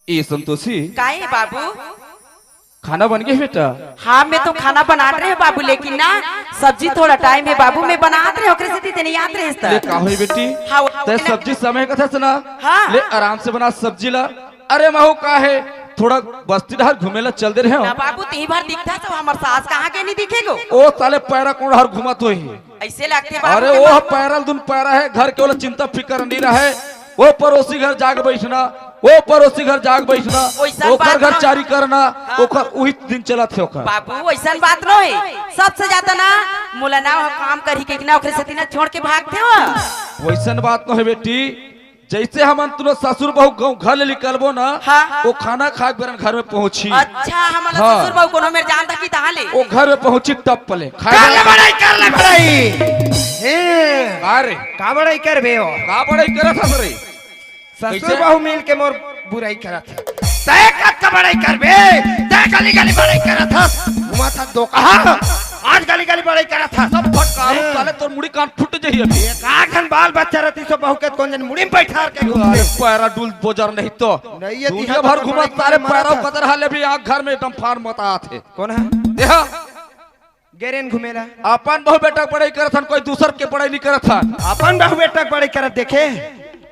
ए संतोषी, काहे बाबू? खाना बन गया बेटा? हाँ मैं तो खाना बना रहे हो बाबू, लेकिन ना सब्जी थोड़ा टाइम है बाबू, मैं बना रहे हो कृषि तेने याद रहे ले का होई बेटी? हाँ, ते सब्जी समय का था सुना। हाँ। ले आराम से बना सब्जी ला। अरे महू का है थोड़ा बस्ती डहर घूमेला चल दे रहे हो ना बाबू, ती बार दिखता तो हमार सास कहाँ के नहीं दिखेगो? ओ साले पैरा कोण हर घुमा तो ही ऐसे लगते बाबू। अरे वो पैरल दुन पैरा है, घर के वाला चिंता फिकर नहीं रहे। वो पड़ोसी घर जाग बैठना, वो पड़ोसी घर जाग बैठना, ओकर घर चारी करना, ओकर वही दिन चला थे ओकर। बाबू ऐसा बात न है, सबसे ज्यादा ना मुलाना काम करी के ना ओकरे सती ना छोड़ के भागते हो। वैसन बात न है बेटी। जैसे हम तुरंत ससुर बहू गाँव घर ले निकलबो ना, हाँ। वो खाना खा के बेरन घर में पहुंची। अच्छा हमारा हाँ। ससुर बहू कोनो मेरे जानता की ताले वो घर में पहुंची टप पले कर ले बड़ाई अरे का बड़ाई कर बे हो का बड़ाई करत हस रे? ससुर बहू मिल के मोर बुराई करत है। तय का बड़ाई कर बे, तय गली गली बड़ाई करत हस। घुमा था दो कहा आज गली गली बड़ाई करत हस। सब फटकारो साले तोर मुड़ी कान फुट जही अभी। एक आखन बाल बच्चा रहती सो बहू के कौन जन मुड़ी में बैठा के अरे पैरा डुल बोजर नहीं तो नहीं ये दुनिया भर घुमा सारे पैरा कदर हाले भी आग घर में एकदम फार मत आथे। कौन है देखा गेरेन घुमेला अपन बहु बेटा पढ़ाई करत हन, कोई दूसर के पढ़ाई नहीं करत हन। अपन बहू बेटा बड़ाई करत देखे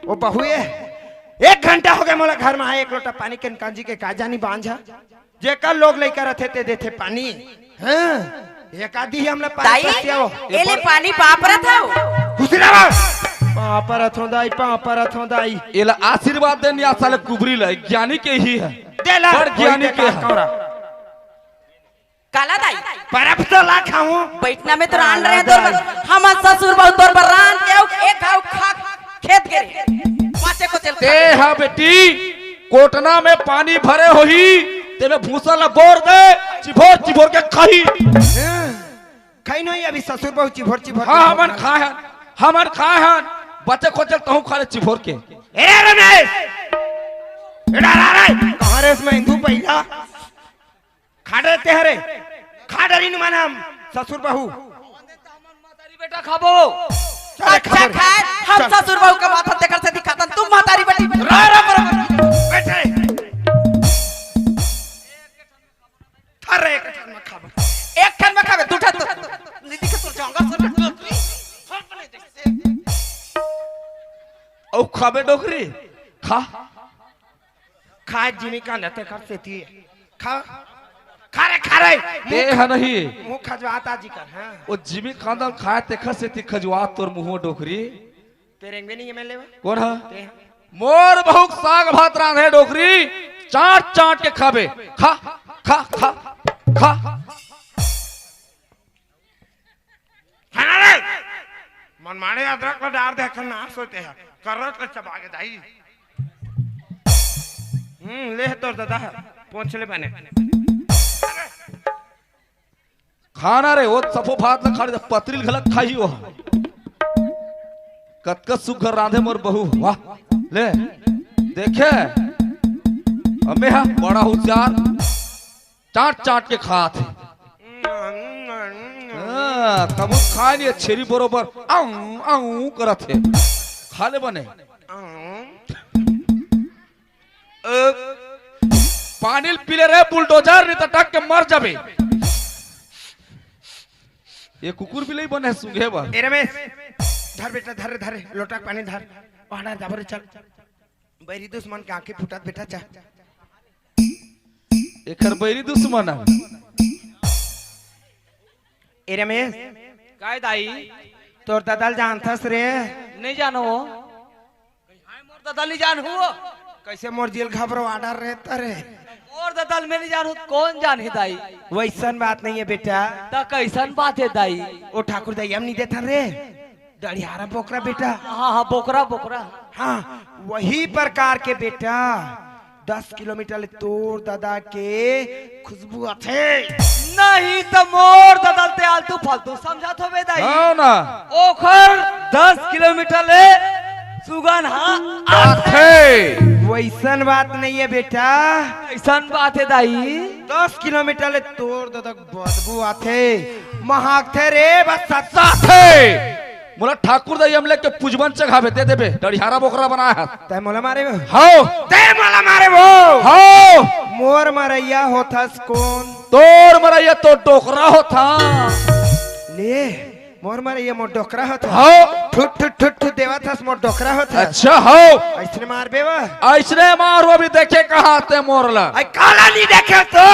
वो बहू है। 1 घंटा हो गया मोला घर में आए, एक लोटा पानी के कांजी के काजा नहीं बांझा जेकर लोग लेकर रहते ते देते पानी। हाँ एक आधी हमला ताई एले पानी पापरा था गुजरावा पापरत होंदाई एला आशीर्वाद देनी आ साले कुबरी ले ज्ञानी के ही है, देला बड़ ज्ञानी के है। काला दाई परब तो ला खाऊं बैठना में तो रान रहे तोर हम ससुर बहुत तोर पर रान के एक खाओ खा खेत के पाछे को चलते ते हा बेटी कोटना में पानी भरे होही ते में भूसा ला बोर दे, चिभोर चिभोर के खाई। खाई नहीं अभी ससुर बहुत चिभोर हां हमन खाए हन बच्चे को चल कहूं खा ले चिभोर के। ए रमेश एडा रे कहां रे इसमें हिंदू पहिला खाड़े तेहरे खाड़री न मानम ससुर बहू मातारी बेटा खाबो। अच्छा खाए हम ससुर बहू का बात देखकर से दिखाता तुम मातारी बेटी बैठे थारे एक ठन में खाबे दूठा तो दीदी के तो जाऊंगा ओ खाबे डोकरी खा खा जिमी का नते कर से थी खा खा रे ते है नहीं मुंह खजवाता जी कर। हां ओ जिमी खांदल खाए ते खसे ती खजवा तोर मुंह डोकरी तेरे में नहीं मिले कौन है? मोर बहु साग भात रांधे डोकरी चाट चाट के खाबे। खा खा खा खा खाना रे मन मारे अदरक को डाल दे कर ना सोते हैं करत के चबा के दाई। ले तोर दादा पहुंच ले बने खाना रे वो सफो भात न खाड़ी पतरील घलक खाई हो कतक सुघर रांधे मोर बहू। वाह ले देखे अम्मे हा बड़ा होशियार चाट चाट के खात है। कबू खाए नहीं छेरी बरोबर आऊ आऊ करत है खा ले बने। पानी पीले रे बुलडोजर नहीं तो टक के मर जाबे। ये कुकुर भी नहीं बने सुंघे बा। ए रमेश धर बेटा धर लोटा पानी धर पहाड़ा जाबर चल बैरी दुश्मन के आंखें फुटत बेटा चा एकर बैरी दुश्मन है। ए रमेश काय दाई तोर दादाल जानथस रे नहीं जानो मोर ददल नहीं जानू कैसे मोर जेल घबरो आडर रहता रे मोर ददल में नहीं जानू कौन जाने दाई वैसन बात नहीं है बेटा ता कैसन बात है दाई ओ ठाकुर दाई हम नहीं देता रे दड़ियारा बोकरा बेटा। हाँ बोकरा हाँ वही प्रकार के बेटा 10 किलोमीटर तोर दादा के खुशबू आथे नहीं तो मोर ददल ते आलतू फालतू समझत होबे दाई। हाँ ना ओखर 10 किलोमीटर ले सुगन हाँ आथे वैसन बात नहीं है बेटा कैसन बात है दाई 10 किलोमीटर ले तोर दादा बदबू आथे महाक थे रे बस साथे मोला ठाकुर दाई हम लेके पुजबन चघावे दे देबे डढ़ियारा बोकरा बनाया है तय मोला मारे वो हाओ तय मोला मारे वो हाओ मोर मरैया होथस कौन तोर मरैया तो डोकरा होता ले मोर मरैया मोर डोकरा होता हाओ ठुट ठुट ठुट ठुट देवा था मोर डोकरा होता अच्छा हाओ ऐसने मार बेवा ऐसने मारो अभी देखे कहाँ ते मोरला आई काला नहीं देखे तो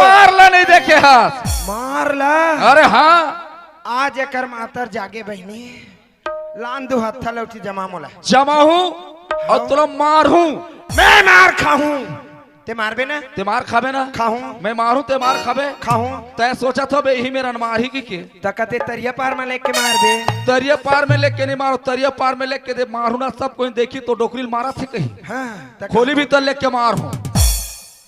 मारला नहीं देखे हाथ मार ला अरे हाँ आज एकर मातर जागे बहनी लान दो हत्था लौटी जमा मोला जमा हूँ और तुला मार हूँ मैं मार खाऊं ते मारबे ना ते मार खाबे ना खाऊं मैं मारू ते मार खाबे खाऊं तय सोचा था बे यही मेरा मारी की तकते तरिया पार में लेके मारबे तरिया पार में लेके नहीं मारो तरिया पार में लेके दे मारू ना सब कोई देखी तो डोकरी मारा थे कहीं हाँ खोली भी तर लेके मार हूँ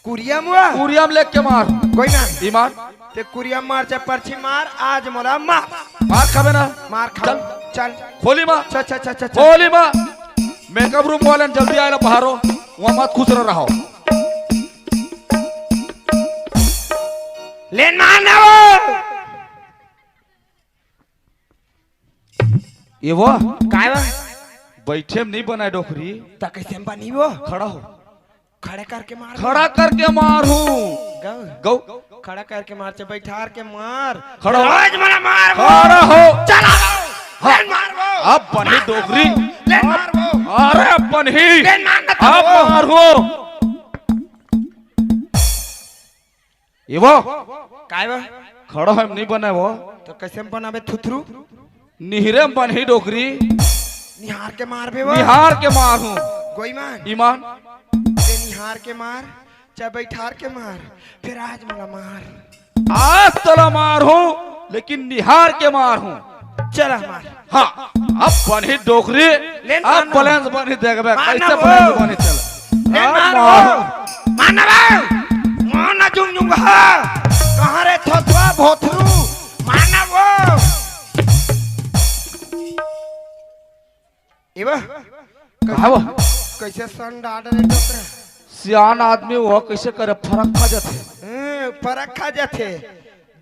कुरिया मुआ पूरिया में लेके मार कोई ना ईमान ते कुरिया मार चाहे पर्ची मार आज मोला मार खाबे ना मार खा चल चल खोली माँ चल चल चल चल खोली माँ मेकअप रूम वाले जल्दी आए बाहरो वहाँ मत खुश रहो ले मारना वो ये वो काय वो बैठे में नहीं बनाए डोकरी तक कैसे बनी वो खड़ा हो खड़े करके मार खड़ा करके मार हूँ गौ गौ खड़ा करके मार चाहे बैठार के मार खड़ा हो आज मोला मार वो खड़ा हो चला हाँ। ले मार वो अब बनी डोकरी ले मार वो अरे अपन ही ले मारना था अब वो मार हो ये वो काय वो खड़ा है नहीं बना वो तो कैसे बनाबे थुथरू निहरे में बनी डोकरी निहार के मार बे वो निहार के मार हूँ कोई मान ईमान ते निहार के मार चाहे बैठार के मार फिर आज मोला मार आज तला मार हूँ लेकिन निहार के मार हूँ चला मार हाँ अब बनी डोकरी लेन अब मारना। बैलेंस बनी देगा मारना कैसे वो। बैलेंस बनी चला ले अब मार मार। वो मारना वो मारना जुम जुम कहाँ रे थोथवा भोथरू मारना वो इवा कहा वो कैसे सन डाड रे डोकरा सियान आदमी वो कैसे करे फर्क खा जाते फरक खा जाते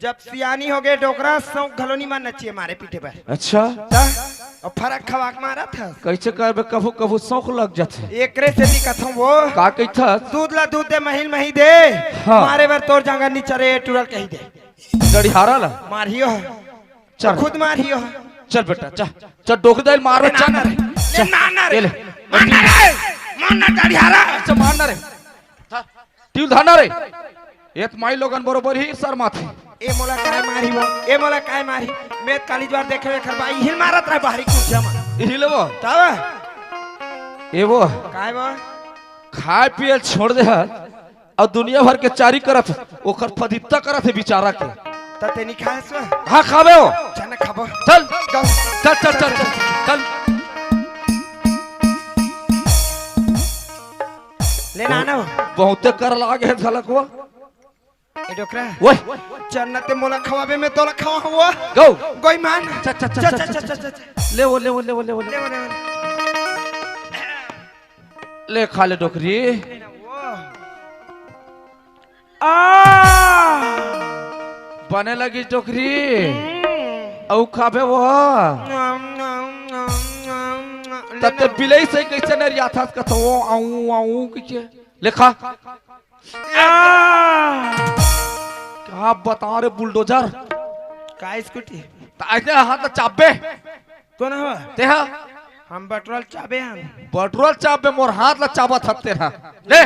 जब सियानी हो गए डोकरा सौ घलोनी मार नचिए मारे पीठे पर अच्छा और फरक खवा के मारा था कैसे करबे कभू कभू शौक लग जाते एकरे से भी कथम वो का कहता दूध ला दूध दे महिल मही दे हाँ। मारे बार तोर जांगा नीचे रे टूरल कही दे डढ़ियारा ला मारियो चल खुद मारियो चल बेटा चल चल डोक दे मार ले चल नाना रे ले नाना रे ले मारना रे मारना डढ़ियारा अच्छा मारना रे ट्यूल धाना रे एक माई लोगन बरोबर ही सर माथे ए मोला काय मारी वो ए मोला काय मारी मैं कालीज बार देखे वे खरबाई हिल मारत रहे बाहरी कुछ जमा यही लेबो तब ए वो काय वो खाए पिए छोड़ दे और दुनिया भर के चारी करत ओकर फदित्ता करत है बेचारा के तते निखाए सो हाँ खाबे हो जन खबो चल गौ चल चल चल चल चल ले नाना वो बहुते कर लागे है झलक वो ए डोकरा वो जन्नते मोला खवाबे में तोला खवा हुआ गो गोई मान चल चल चल चल चल ले वो ले वो ले वो ले वो ले ले ले ले खा ले डोकरी आ बने लगी डोकरी औ खाबे वो तब ते बिलई से कैसे न रिया था कथो आऊं आऊं के लिखा क्या बता रे बुलडोजर का स्कूटी ऐसे हाथ चाबे तो ना हुआ ते हा हम पेट्रोल चाबे हम पेट्रोल चाबे मोर हाथ ला चाबा थकते ना ले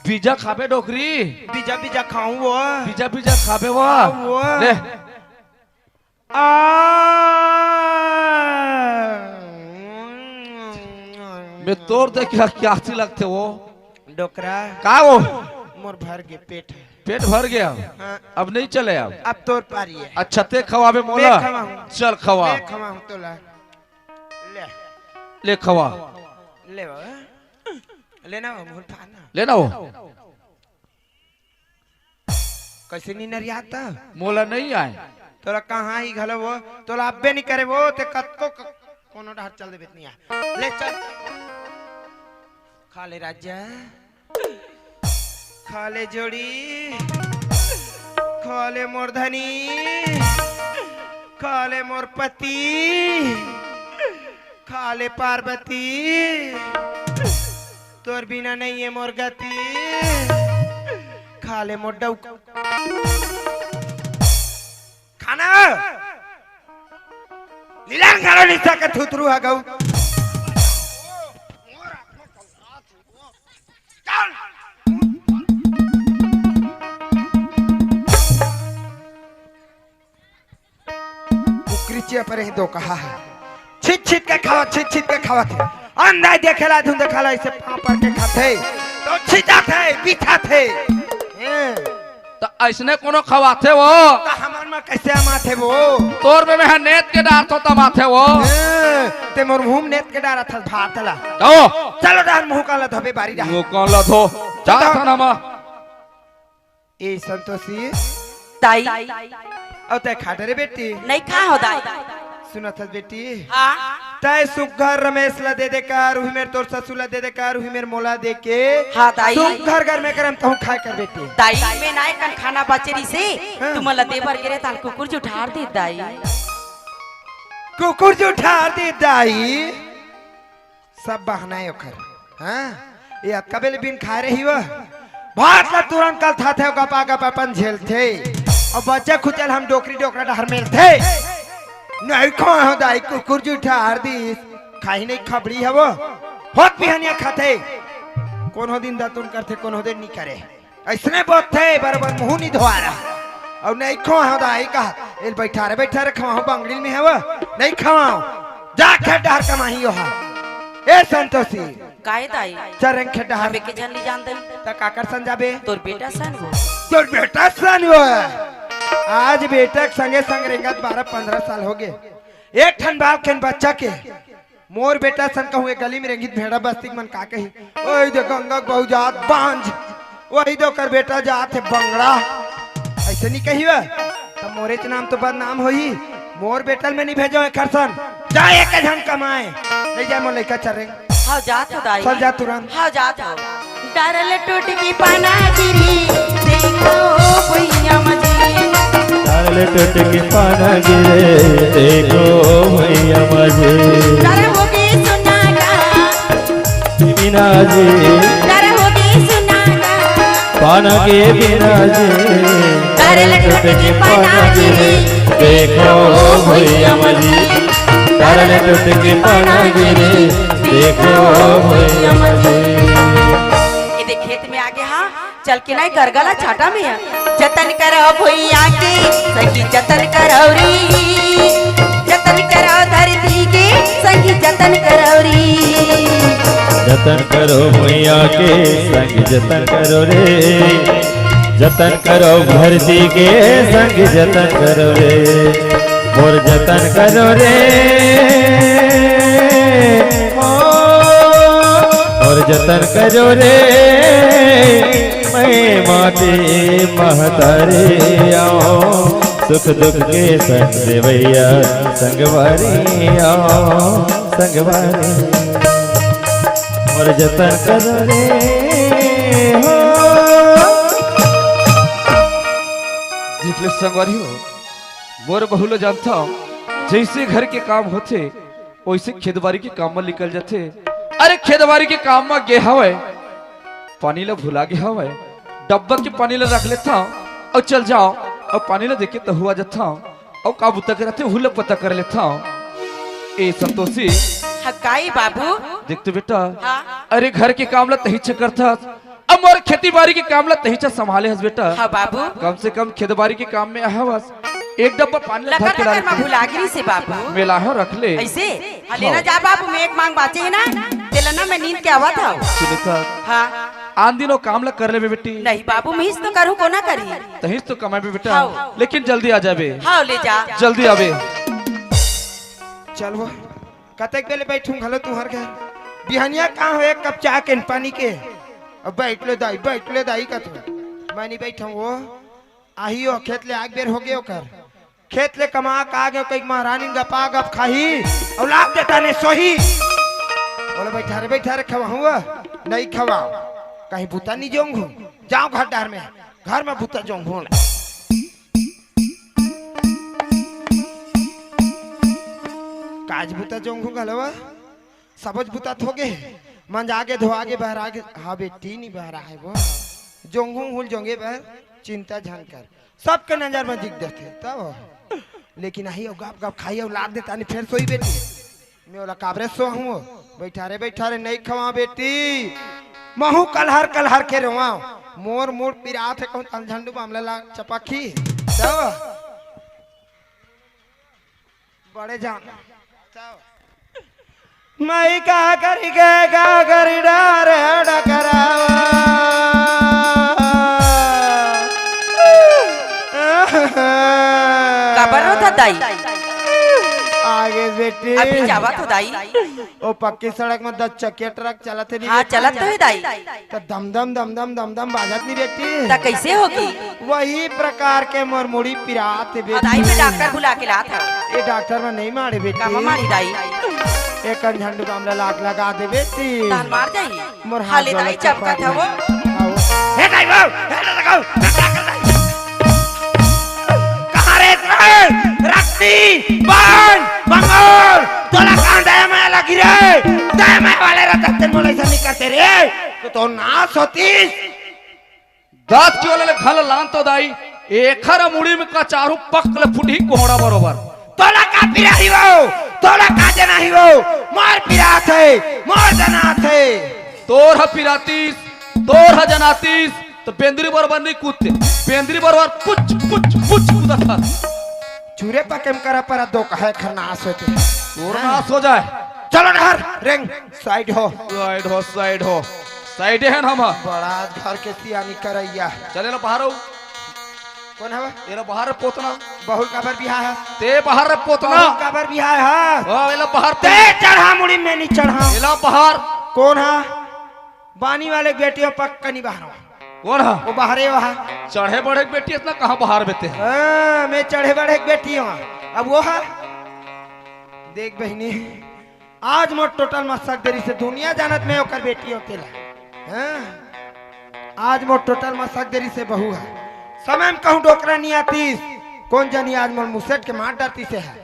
बीजा खाबे डोकरी बीजा बीजा खाऊं वो बीजा बीजा खाबे वो वो ले आ मैं तोड़ दे क्या सी लगते वो डोकरा का वो मोर भर के पेट है पेट भर गया हाँ। अब नहीं चले अब तोर पारी है अच्छा ते खवाबे मोला मैं खवाऊं। चल खवा ले खवाऊं तो ला ले ले खवा ले वो लेना वो मोर पाना लेना वो कैसे नहीं नरियाता मोला नहीं आए तोला कहाँ ही घलो वो तोला अब्बे नहीं करे वो ते कत्को कोनो डार चल दे बेतनिया ले चल खा ले राजा खा ले जोड़ी खा ले मोरधनी खा ले मोर पति, खा ले पार्वती, तोर बिना नहीं है मोर गति, खा ले मोर डौ खाना लीलान खाना निशा का थुतरू है गौ पर ही दो कहा है छिट छिट के खावा, छिट छिट के खावा थे अंधा देखेला धुंध खाला इसे पापड़ के खाते तो छिटा थे बिठा थे तो ऐसने कोनो खवाथे वो तो हमार में कैसे माथे वो तोर में है नेत के डार तो तब आथे वो ते मोर मुंह नेत के डार था भातला जाओ चलो डार मुंह काला धबे बारी डार मुंह काला धो जा थाना मा ए संतोषी दाई और ते खाटे रे बेटी नहीं खा हो दाई सुना था बेटी हाँ तय सुघर रमेश ला दे कर उही मेरे तोर ससुर ला दे कर उही मेरे मोला दे के हाँ दाई सुघर घर में करम कहूं खाए कर बेटी दाई में नाय कन खाना बचरी से तुमला देवर गिरे ताल कुकुर जो ठार दे दाई कुकुर जो ठार दे दाई सब बहनाए ओकर हां ये कबेल बिन खा रही हो भात ला तुरंत कल था थे गपा गपा अपन झेल थे और बच्चा खुचल हम डोकरी डोकरा डहर मेल थे नहीं खो हो दाई कुकुर जो ठार दी खाई नहीं खबड़ी है वो होत बिहनिया खाते कौन हो दिन दातुन करते कौन हो दिन नहीं करे ऐसने बहुत थे बराबर मुंह नहीं धोआ रहा और नहीं खो हो दाई का एल बैठा रे खवाओ बंगड़ी में है वो नहीं खवाओ जा खे डहर कमाही हो हा ए संतोषी काहे दाई चरंग खे डहर हमें के जन ली जानते त काकर सन जाबे तोर बेटा सन वो तोर बेटा सन वो आज बेटा संगे संग रेंगत 12-15 साल हो गए एक ठन बाप के बच्चा के मोर बेटा सन कहूँ गली में रेंगित भेड़ा बस्ती मन का कही ओए दे गंगा बहु जात बांझ वही दो कर बेटा जात है बंगड़ा ऐसे नहीं कही वा तो मोरे के नाम तो बदनाम होई मोर बेटल में नहीं भेजो एक खरसन जा एक जन कमाए ले जा मोर लइका चरेंग हाँ जात हो दाई चल जा तुरंत हाँ जात हो डरल टूट की पाना गिरी देखो भैया मजी डरल टूट की पाना गिरे देखो भैया मजी डर होगी सुनागा बिना जी डर होगी सुनागा पाना के बिना जी डरल टूट की पाना गिरी देखो भैया मजी डरल टूट की पाना गिरे देखो भैया मजी ये खेत में आगे हाँ चल के नहीं गरगला छाटा में है जतन करो भैया के सखी जतन करो री जतन करो धरती के सखी जतन करो री जतन करो भैया के संग जतन करो रे जतन करो धरती के संग जतन करो रे और जतन करो रे और जतन करो रे मैं माते महतारे आओ सुख दुख के संग देवैया संगवारी आओ संगवारी और जतन करो रे हो जितने संगवारी हो मोर बहुलो जानता हूँ जैसे घर के काम होते वैसे खेतबाड़ी के काम में निकल जाते अरे खेतबाड़ी के काम में गे हवे पानी ला भुला गे हवे डब्बा के पानी ला रख लेता हूँ और चल जाओ और पानी ला देखे तो हुआ जाता हूँ और काबू तक रहते हुल पता कर लेता हूँ ए संतोषी हकाई बाबू देख तो बेटा हाँ अरे घर के काम ला तही करता अब मोर खेती बाड़ी के काम ला तही संभाले हस बेटा हाँ बाबू कम से कम खेतबाड़ी के काम में आहवस एक डब्बा पानी ला लगा भर के लगा ला भुलागिरी से बाबू मेला है रख ले ऐसे हाँ लेना जा बाबू मैं एक मांग बाचे है ना तेलना में नींद के आवा था सुनता हाँ आन दिनों काम ला कर ले बे बेटी नहीं बाबू मैं तो करूँ को ना करी तही तो कमाए बे बेटा हाँ। लेकिन जल्दी आ जाबे हाँ ले जा जल्दी आवे चल वो कतेक बेले बैठूं घलो तुहर घर बिहनिया कहाँ हो एक कप चाय के पानी के अब बैठ ले दाई का तू मैं नहीं बैठा वो आही हो खेत ले आग बेर हो गए कर खेत ले कमा का गए कई महारानी गपा गप खाही और लाभ देता ने सोही बोले बैठा रे खवा हुआ नहीं खवाओ कहीं भूता नहीं जोंग जाओ घर डार में घर में भूता जोंग आज बुता जोंगू गलवा सबज बुता थोगे मंज आगे धो आगे बहर आगे हाँ बेटी नहीं बहरा है वो जोंगू हुल जोंगे बहर चिंता झनकर सबके नजर में दिख देते तब लेकिन आई गप गप खाई लाद देता नहीं फिर सोई बेटी मैं बोला काबरे सो हूँ बैठा रे नहीं खवा बेटी महू कलहर के रोवा मोर मोर पिरात है कौन झंडू मामला ला चपाखी तब बड़े जान मैं का करी डार डकरावा काबर रो था दाई आगे बेटी अभी जावा तो दाई ओ पक्की सड़क में 10 चक्के ट्रक चलत है हाँ चलत तो है दाई तो दम दम बाजत नहीं बेटी ता कैसे होगी वही प्रकार के मोरमुड़ी पिरात है बेटी दाई में डॉक्टर बुला के लात है ये डॉक्टर में नहीं मारे बेटी कामा मारी दाई एक झंडू कामला लाख लगा दे बेटी तान मार जाई मोर हाथ हाले जोड़ा दाई चमका था वो हे दाई वो हे लगाओ कहां रे रक्ति बाण बंगोर तोला कांडे में लगी रे दे में वाले रतन मोले से नहीं करते रे तो नाश होती दात की वाले खल लान तो दाई एखर मुड़ी में का चारू पकल फुटी कोहड़ा बरोबर तोला का पिरा ही वो तोला का जना ही वो मार पिरा थे मार जना थे तोर ह पिरातीस तोर ह जनातीस तो बेंद्री बरोबर नहीं कूदते बेंद्री बरोबर पुच कूदत था चूरे पकेम करा पर दो कहे खरनास होते तोर नाश हो जाए चलो नहर रेंग साइड हो साइड है हम बड़ा घर के सियानी करैया चले ना बाहर कौन है ये बाहर पोतना बहुल काबर बिहा है ते बाहर पोतना बहुल काबर बिहा है ओ एला बाहर ते चढ़ा मुड़ी में नहीं चढ़ा एला बाहर कौन है बानी वाले बेटियों पक्का नहीं बाहर कौन है वो बाहरे वहाँ चढ़े बढ़े बेटी इतना कहाँ बाहर बेते हैं मैं चढ़े बढ़े बेटी हूँ अब वो है देख बहनी आज मोट टोटल मसक देरी से दुनिया जानत में ओकर बेटी होते ला आज मोट टोटल मसक देरी से बहू है समय में कहूँ डोकरा नहीं आती कौन जानी आज मोर मुसेट के मार डरती से है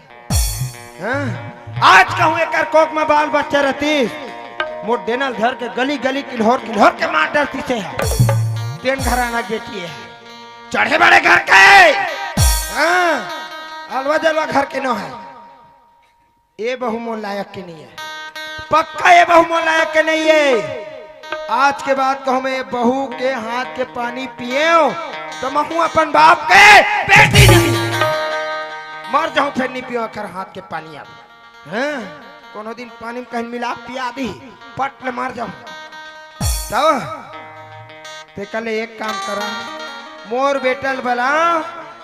आज कहूँ एक कोक में बाल बच्चा रहती मोट डेनल घर के गली गली किल्होर के मार डरती से है तीन घराना बेटी है चढ़े बड़े घर के अलवा जलवा घर के न है ये बहु मोल लायक के नहीं है पक्का ये बहु मोल लायक के नहीं है आज के बाद कहूँ मैं बहू के हाथ के पानी पिए तो महू अपन बाप के बेटी नहीं मर जाऊं फिर नहीं पियो कर हाथ के पानी अब कोनो दिन पानी में कहीं मिला पिया दी पट मार जाऊं तब ते कल एक काम करा मोर बेटल बला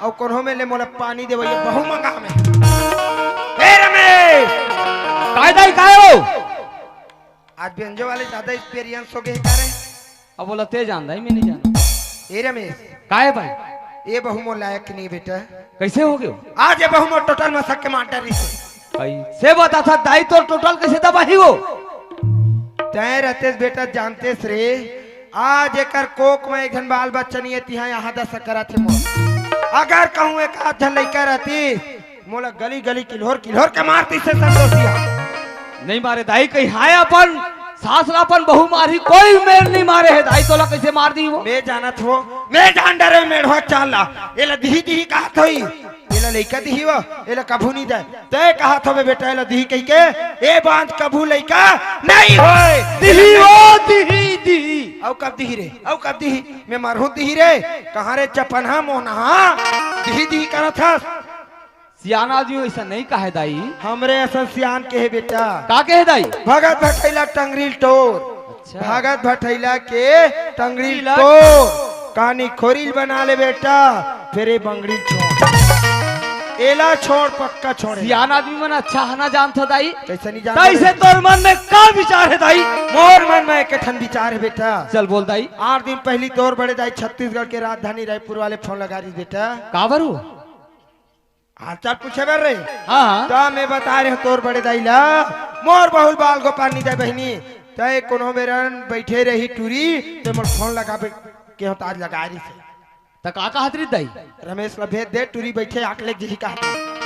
और कोनो में ले मोला पानी देवो ये बहु मंगा में हे रमेश काय हो आज बेंजो वाले ज्यादा एक्सपीरियंस हो गए करे अब बोला ते जान रहा मैं नहीं जाना हे रमेश काय भाई ये बहु मोर लायक नहीं बेटा कैसे हो गए आज ये बहु मोर टोटल में सक के मार रही से बता था दाई तो टोटल कैसे दबाही हो तय रहते बेटा जानते रे आज एक कोक में एक घन बाल बच्चा नहीं है यहाँ दस करा थे मोर अगर कहूँ एक आध जन लड़का रहती मोला गली गली किल्होर के मारती से संतोषिया नहीं मारे दाई कहीं हाय अपन सासरापन बहु मारी कोई मेर नहीं मारे है दाई तोला कैसे मार दी वो मैं जानत हो मैं जान डरे मेढ़वा चाला एला दिही कहा थई एला लइका दिही वो एला कभू नहीं जाए तय कहा थो बेटा एला दिही कह के ए बांध कभू लइका नहीं होए दिही ओ दिही औ कब दिही रे औ कब दिही मैं मरहू दिही रे कहां रे चपनहा मोहना दिही करत हस सियान आदमी ऐसा नहीं कहे दाई हमरे ऐसा सियान के है बेटा का कहे दाई भगत भटैला टंगरील टोर अच्छा। भगत भटैला के टंगरील टोर कानी खोरील बना ले बेटा फिर ये बंगड़ी छोड़ एला छोड़ पक्का छोड़ सियान आदमी मन अच्छा हना जानता दाई कैसे नहीं जानता कैसे तोर मन में का विचार है दाई मोर मन में एक ठन विचार है बेटा चल बोल दाई 8 दिन पहली तोर बड़े दाई छत्तीसगढ़ के राजधानी रायपुर वाले फोन लगा रही बेटा काबर हो हालचाल पूछे बर रे हाँ तो मैं बता रहे तोर बड़े दाईला मोर बहुल बाल गोपाल नहीं जाए बहनी तय कोनो बेरन बैठे रही टूरी तो मोर फोन लगा के आज लगा रही से त का कहत रही दाई रमेश ला भेज दे टूरी बैठे आकले जी का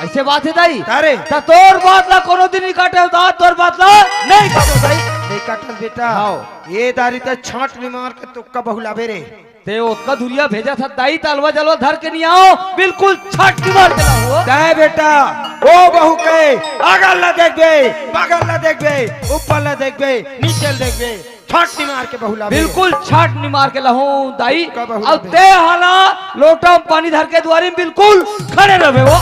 ऐसे बात है दाई तारे ता तोर बात ला कोनो दिन नहीं काटे दांत तोर बात ला नहीं काटो दाई नहीं काटल बेटा हाँ। ये दारी तो छाट नहीं मार के तुक्का बहुलावे रे ते उतना दुरिया भेजा था दाई तलवा जलवा धर के नहीं आओ बिल्कुल छट की मार के लाओ दाए बेटा ओ बहू के अगल ला देखबे बगल ला देखबे ऊपर ला देखबे नीचे ला देखबे छाट नहीं मार के बहुलावे बिल्कुल छाट नहीं मार के लाओ दाई का बहुला अब ते हाला लोटा में पानी धर के द्वारे में बिल्कुल खड़े रहे वो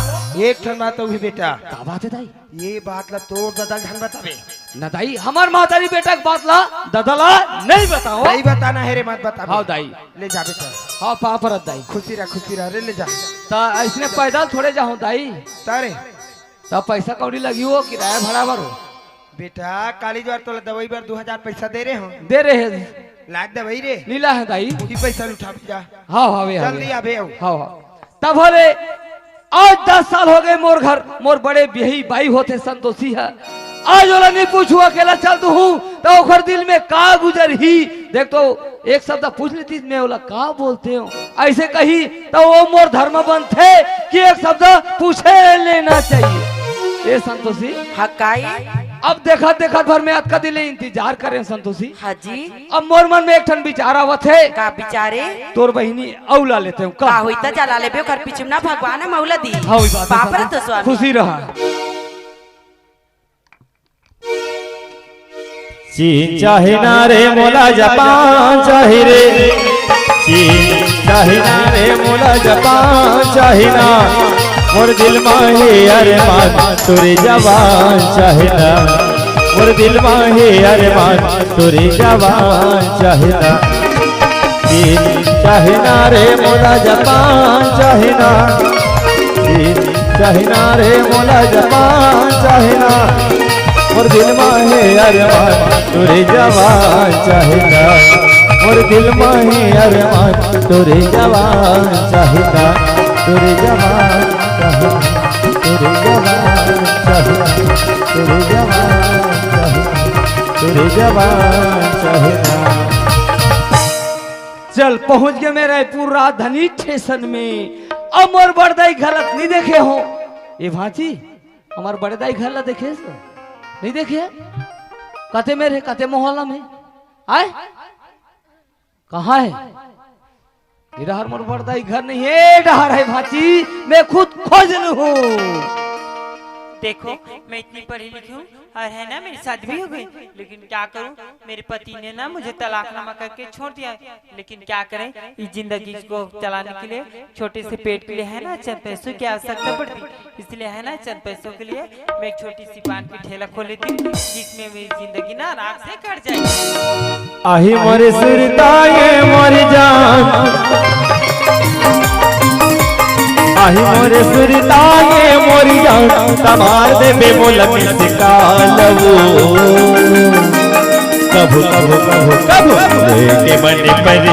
एक ठन बात हुई बेटा का बात है दाई ये बात ला तोड़ दादा घन बतावे ना दाई हमार मातारी बेटा की बात ला ददला नहीं बताओ नहीं बताना है रे मत बता हाँ दाई ले जा बेटा हाँ पापरत दाई खुशी रह रे ले जा ता ऐसने पैदल थोड़े जाऊं दाई तारे तब पैसा कौड़ी लगी हो किराया भाड़ा भरो बेटा काली बार तो दवाई बार 2000 पैसा दे रहे हो दे रहे हैं लाग दवाई रे नीला है दाई वही पैसा उठा जा हाँ हाँ वे जल्दी आबे आओ हाँ हाँ तब बोले आज 10 साल हो गए मोर घर मोर बड़े बिही बाई होते संतोषी है आज वाला नहीं पूछू अकेला चल तू हूँ तो ओखर दिल में का गुजर ही देख तो एक शब्द पूछ लेती मैं बोला का बोलते हो ऐसे कही तो वो मोर धर्म बंद थे कि एक शब्द पूछे लेना चाहिए ये संतोषी हकाई अब देखा देखा भर में अतका दिले इंतजार करें संतोषी हाजी अब मोर मन में एक ठन विचार आवत है का बिचारे तोर बहिनी औला लेते हूँ का हुई त जला लेबे कर पीछे ना भगवान है मौला दी हाँ वही बात है, बापर संतोषी। तो स्वामी खुशी रहा चीन चाहे ना रे मोला जापान चाहे रे चीन चाहे ना रे मोला जापान चाहे ना मोर दिल माहे अरमान तुरे जवान चाहे ना मोर दिल माहे अरमान तुरे जवान चाहे ना चीन चाहे ना रे मोला जापान चाहे ना चीन चाहे ना रे मोला जापान चाहे ना मोर दिल माहे अरमान तुरे जवान चाहेगा मोर दिल माहे अरमान तुरे जवान चाहेगा तुरे जवान चाहेगा तुरे जवान चाहेगा तुरे जवान चाहेगा तुरे जवान चाहेगा चल पहुंच गए मैं रायपुर राजधानी स्टेशन में अब मोर बड़दाई गलत नहीं देखे हो ये भांची हमार बड़दाई घर ला देखे सो नहीं देखे कते में रहे कते मोहल्ला में आए कहाँ है ये डहर मोर बड़दाई घर नहीं है डहर है भांची मैं खुद खोज हूँ देखो मैं इतनी पढ़ी लिखी हूँ और है ना मेरी शादी भी हो गई लेकिन क्या करूँ मेरे पति ने ना मुझे तलाकनामा करके छोड़ दिया है लेकिन क्या करें इस जिंदगी को चलाने के लिए छोटे से पेट के लिए है ना चंद पैसों की आवश्यकता पड़ती इसलिए है ना चंद पैसों के लिए मैं एक छोटी सी पान की ठेला खोल लेती हूँ जिसमें मेरी जिंदगी ना आराम से कट जाएगी। आही मोरे सुरताए मोर जान आही मोरे सुरताए मोर जान तमार दे बेमोल मिसकालवो कभू कभू कभू कभू लेके बने पर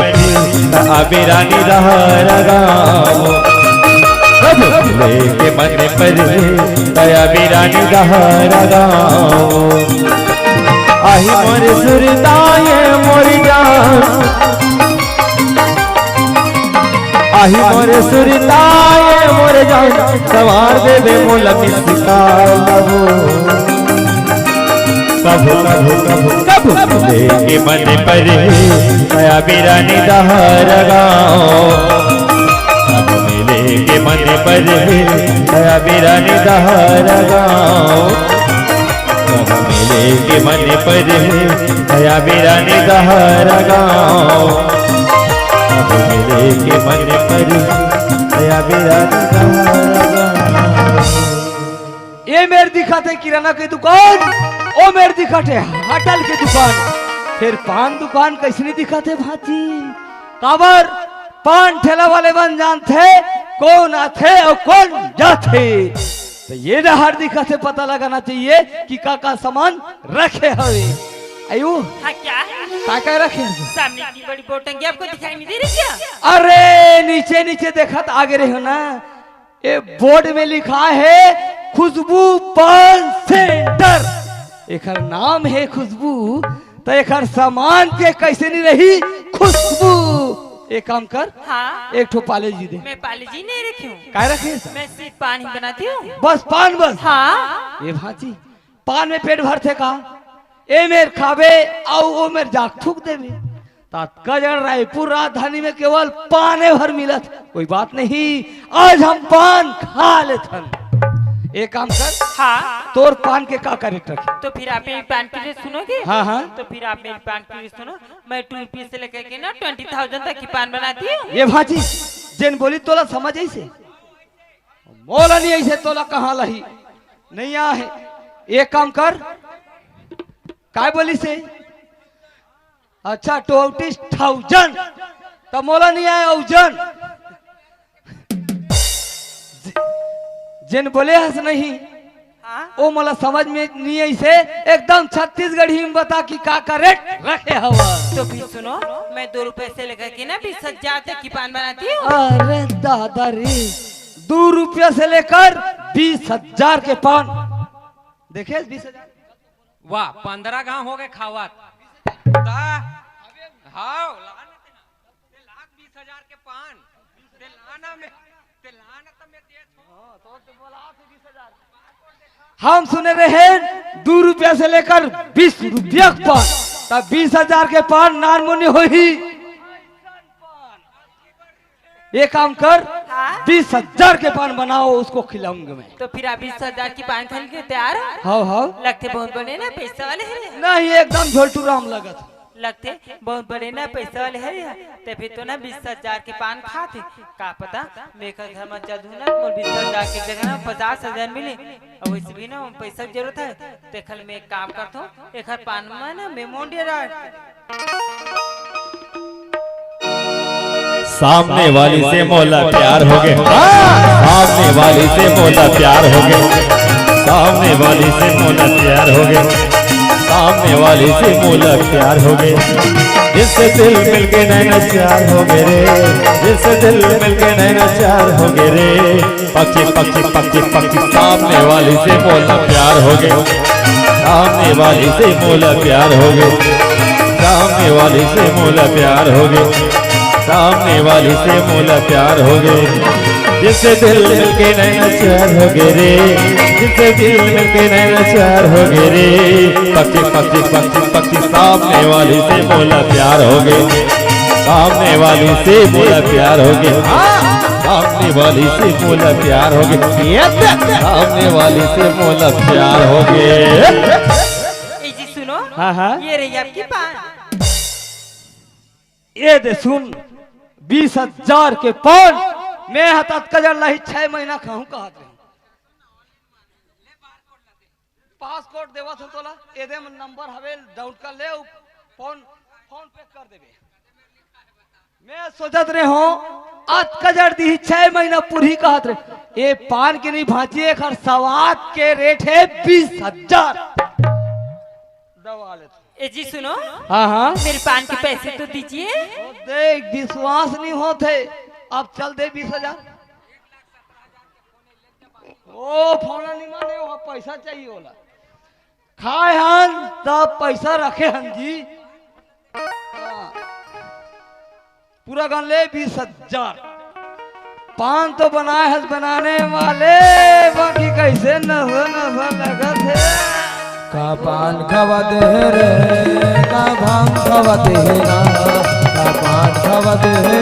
आबे रानी रगावो कभू लेके बने पर आबे रानी रगावो आही मोरे सुरताए मोर जान आही मोरे सुरताए मोर जान सवार दे बेमोल मिसकालवो कभू कभू कभू कभू लेके बने पर आया बिरानी रगाओ कभू लेके बने पर आया बिरानी रगाओ मिले के मन पर दया बिरानी रगाओ मिले के मन पर दया बिरानी रगाओ ये मेरे दिखाते किराना की दुकान ओ मेरे दिखाते होटल की दुकान फिर पान दुकान कैसे नहीं दिखाते भाती काबर पान ठेला वाले बन जानते कौन आते और कौन जाते तो ये हर दिखा से पता लगाना चाहिए कि का सामान रखे हवे आयु हाँ क्या का रखे हैं? सामने इतनी बड़ी बोटंगी आपको दिखाई नहीं दे रही क्या? अरे नीचे नीचे देखा तो आगे रहे हो ना ये बोर्ड में लिखा है खुशबू पान सेंटर एक नाम है खुशबू तो एक सामान के कैसे नहीं रही खुशबू एक काम कर, हाँ एक ठो पाले जी दे। मैं पाली जी नहीं रखी हूँ, काय रखे सर? मैं सिर्फ पानी बनाती हूँ। बस पान बस। हाँ ये भाजी पान में पेट भरते का, ए मेर खाबे और ओ मेर जाग थूक देवे। तात्काजन रायपुर राजधानी में केवल पाने भर मिलत, कोई बात नहीं, आज हम पान खा लेथन। एक काम कर, हाँ तोर पान के का करे रखे। तो फिर आप मेरी पान की रेट सुनोगे? हाँ हाँ तो फिर आप मेरी पान की रेट सुनो। मैं 2 रुपये से लेकर के ना 20,000 तक की पान बनाती हूँ। ये भाजी जेन बोली तोला समझ ऐसे मोला नहीं, ऐसे तोला कहाँ लही नहीं आ है। एक काम कर, काय बोली से? अच्छा 20,000 तो मोला नहीं आए औजन। जिन बोले हस नहीं हाँ ओ मला समझ में नहीं ऐसे, एकदम छत्तीसगढ़ी में बता कि का रेट रखे हवा। तो फिर सुनो, मैं 2 रुपए से लेकर के ना 20,000 तक की पान बनाती हूँ। अरे दादा रे, 2 रुपया से लेकर 20,000 के पान देखे 20,000। वाह 15 गांव हो गए खावत। हाँ लाख 20,000 के पान ते लाना में ते लाना तो मैं दे हम सुने रहे 2 रुपया से लेकर 20 रुपया के पान, तब 20,000 के पान नान मुनी हो ही। ये काम कर, 20,000 के पान बनाओ, उसको खिलाऊंगा मैं। तो फिर आप 20,000 की पान खरीद के तैयार हो? हाँ हाँ लगते बहुत बड़े ना पैसा वाले है। नहीं, एकदम झोलटू राम लगत। लगते बहुत बड़े ना पैसा वाले है। तो फिर तो ना 20,000 के पान खाते, का पता मेरे घर में जादू ना 20,000 की जगह ना 50,000 मिले। और वैसे भी ना पैसा की जरूरत है, तो कल मैं एक काम करता हूँ, एक पान में ना मेमोंडिया सामने वाली से मोला प्यार हो गए, सामने वाली से मोला प्यार हो गए, सामने वाली से मोला प्यार हो गए, सामने वाली से मोला प्यार हो गए। जिससे दिल मिलके नैना चार हो गए रे, जिससे दिल मिलके नैना चार हो गए रे। पक्षी पक्षी पक्षी पक्षी सामने वाली से मोला प्यार हो गए, सामने वाली से मोला प्यार हो गए, सामने वाली से मोला प्यार हो गए, सामने वाली से मोला प्यार हो गए। जिससे दिल मिलके नैना चार हो गए रे, जिससे दिल मिलके नैना चार हो गए रे। पक्षी पक्षी पक्षी पक्षी सामने वाली से मोला प्यार हो गए, सामने वाली से मोला प्यार हो गए, सामने वाली से मोला प्यार हो गए, सामने वाली से मोला प्यार हो गए। जी सुनो, हाँ हाँ ये रही आपकी पान। ये दे सुन, 20,000 के पान मैं हतात कजर लाही 6 महीना खाऊं कहत रही। पासपोर्ट देवा था तोला, एदे में नंबर हवे डाउन कर ले, फोन पे कर देबे। मैं सोचत रहे हो आज कजर दी 6 महीना पूरी कहत रहे। ये पान के नहीं भांची, एक हर सवाद के रेट है 20,000। दवा ले ए जी सुनो, हाँ हाँ मेरे पान के पैसे तो दीजिए। देख विश्वास नहीं होते, अब चल दे 20,000। ओ फोन नहीं माने, वहाँ पैसा चाहिए होला। खाए हन तब पैसा रखे हन जी। हाँ। पूरा गन ले 20,000। पान तो बनाए है बनाने वाले, बाकी कैसे नशा लगत है। का पान खवा दे रे, का भांग खवा दे ना, का पान खवा दे रे,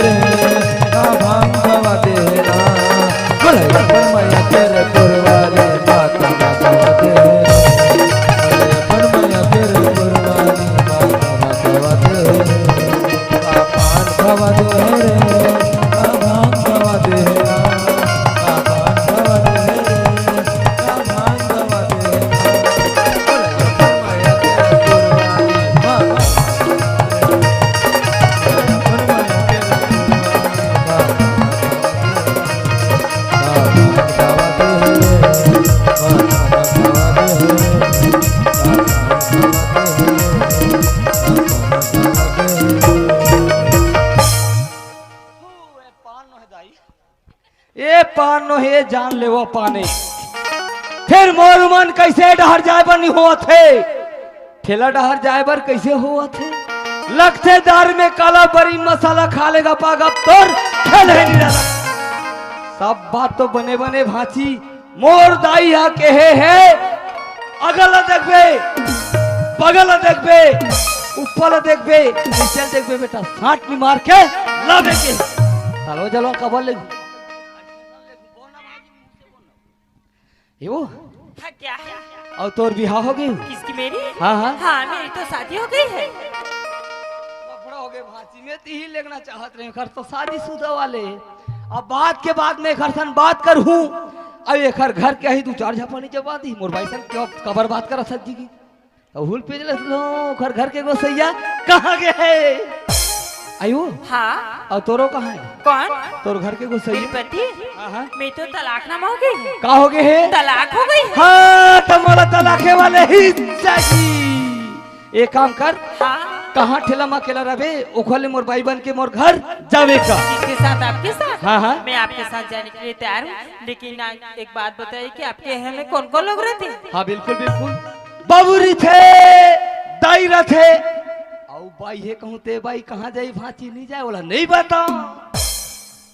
का भांग खवा दे ना। बोले अपन मैया तेरे पुरवाली बात ना खवा दे रे, बोले अपन मैया तेरे पुरवाली बात ना खवा दे रे। का पान खवा दे रे, का भांग खवा दे ना, का पान खवा दे रे, का भांग खवा दे ना। ये पान नो हे जान ले वो पाने, फिर मोर मन कैसे डहर जाए बर नहीं हुआ थे, ठेला डहर जाए बर कैसे हुआ थे। लखतेदार में काला बरी मसाला खा लेगा पागा तोर खेल है निराला। सब बात तो बने बने भांची मोर दाई हा कहे है अगल देखबे बगल देखबे ऊपर देखबे नीचे देखबे बेटा साठ में मार के लावे के चलो चलो कबर ले यो हाँ, क्या है? और तोर बिहार हो गई किसकी मेरी? हाँ हाँ हाँ मेरी तो शादी हो गई है। लफड़ा हो गए भांसी में ही लेना चाहत रहे घर तो शादीशुदा वाले। अब बात के बाद में घर सन बात कर हूँ अब एक घर के ही दो चार झपानी जब दी मोर भाई सन क्यों कबर बात कर सज्जी की अब हुल पेज लो घर के गो सैया कहाँ गए आयो हाँ और तोरो कहाँ है कौन? तोर घर के गो मेरी सैया पति? हाँ हाँ मैं तो तलाकनामा हो गई है। का हो गए है तलाक हो गई है। हाँ तुम्हारा तलाके वाले ही चाहिए एक काम कर हाँ कहाँ ठेला मा केला रवे ओखले मोर भाई बन के मोर घर जावे का किसके साथ? आपके साथ? हाँ हाँ मैं आपके साथ जाने के लिए तैयार हूँ, लेकिन एक बात बताइए कि आपके यहाँ में कौन कौन लोग रहते हैं? हाँ बिल्कुल बिल्कुल बाबूरी थे दायरा थे औ भाई है कहूँ ते भाई कहाँ जाई भांची नहीं जाए बोला नहीं बता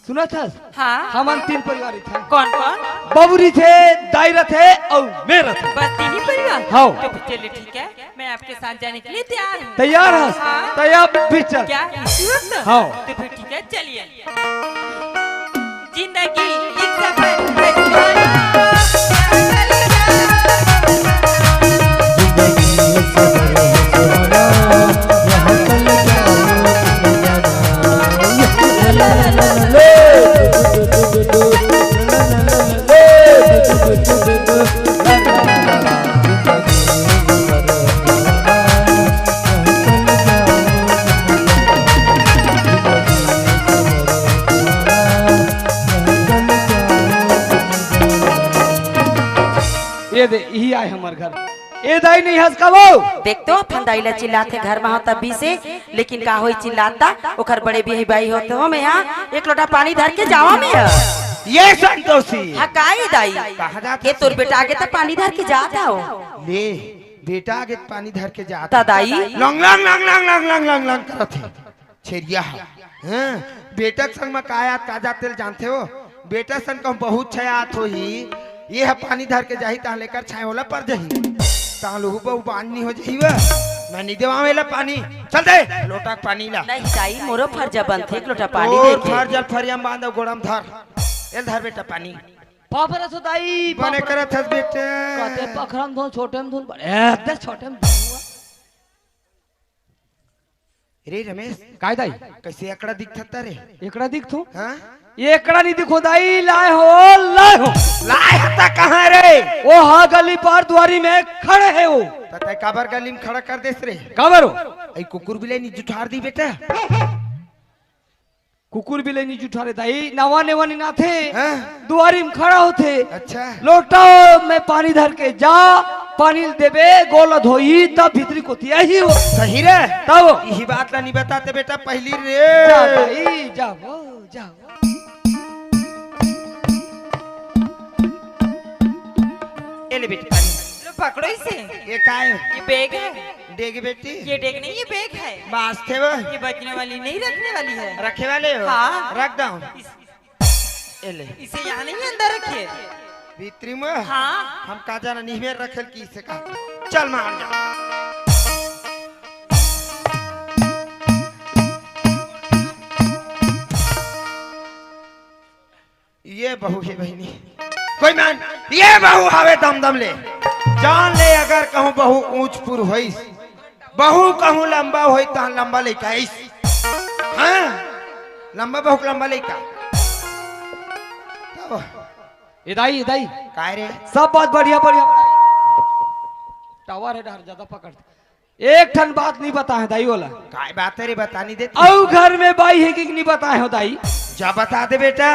सुना था हाँ हम तीन परिवार थे कौन कौन? बाबूरी थे दायरा थे और मेरा थे बस तीन ही परिवार? हाँ। तो फिर चलिए ठीक है, मैं आपके साथ जाने के लिए तैयार हूँ। तैयार है हाँ। तैयार भी चल क्या इसी वक्त? हाँ। तो फिर ठीक है चलिए। जिंदगी एक सफर है सुहाना, चल ये दे यही आए हमारे घर ए दाई नहीं हंस का वो देखते हो फंदाइला चिल्लाते घर में हो तभी से, लेकिन का होई चिल्लाता ओखर बड़े भी भाई होते हो। मैं यहाँ एक लोटा पानी धर के जावा में ये संतोषी हाँ काहे दाई कहाँ जाता के तोर बेटा आगे तो पानी धर के जाता हो ले बेटा आगे पानी धर के जाता ता दाई लंग लंग लंग लंग लंग लंग लंग लंग करत है छेरिया हाँ बेटा संग में काया ताजा तेल जानते हो बेटा संग कम बहुत छयात हो ही ये है पानी धर के जाही ता लेकर छाए होला पर जही ता लोहू बहु पानी हो जही वा मैं नहीं देवा मेला पानी चल दे लोटा के पानी ला नहीं दाई मोरो फर्ज बनथे एक लोटा पानी और दे के फर जल फरियाम बांधो गोड़म धर एल धर बेटा पानी पापरा सो दाई बने करत हस बेटे कहते पखरम धो छोटे में धुन बड़े छोटे में रे रमेश काय दाई कैसे एकड़ा दिखता रे एकड़ा दिख तू हाँ ये एकड़ा नहीं दिखो दाई लाए हो लाए हता कहाँ रे वो हाँ गली पार द्वारी में खड़े है वो पता है काबर गली में खड़ा कर देस रे काबर हो आई कुकुर बिलाई नी जुठार दी बेटा कुकुर भी लेनी जुठा रे दाई नवाने वानी ना थे हाँ? दुआरी में खड़ा होते अच्छा लोटा में पानी धर के जा पानी देवे गोला धोई तब भीतरी को तिया ही हो सही रे तब यही बात ला नहीं बताते बेटा पहली जा रे दाई जाओ जाओ ए ले बेटी पानी लो पकड़ो इसे। ये काय ये बैग है। डेग बेटी ये डेग नहीं, ये बैग है। बास थे वो ये बचने वाली नहीं, रखने वाली है। रखे वाले हो हाँ। रख दो इस- ए ले इसे यहाँ नहीं अंदर रखिए। भीतरी में हाँ हम का जाना नहीं में रखल की से का चल मार जा ये बहू है बहनी कोई मान ये बहू आवे दम दम ले जान ले अगर कहूँ बहू ऊंच पुर होइस बहू कहूँ लंबा होई तो लंबा लेके आइस हाँ लंबा बहू लंबा लेके इदाई इदाई काय रे सब बात बढ़िया बढ़िया टावर है डर ज्यादा पकड़ते एक ठन बात नहीं बताए दाई वाला काय बात है रे बतानी देती औ घर में बाई है कि नहीं बताए हो दाई जा बता दे बेटा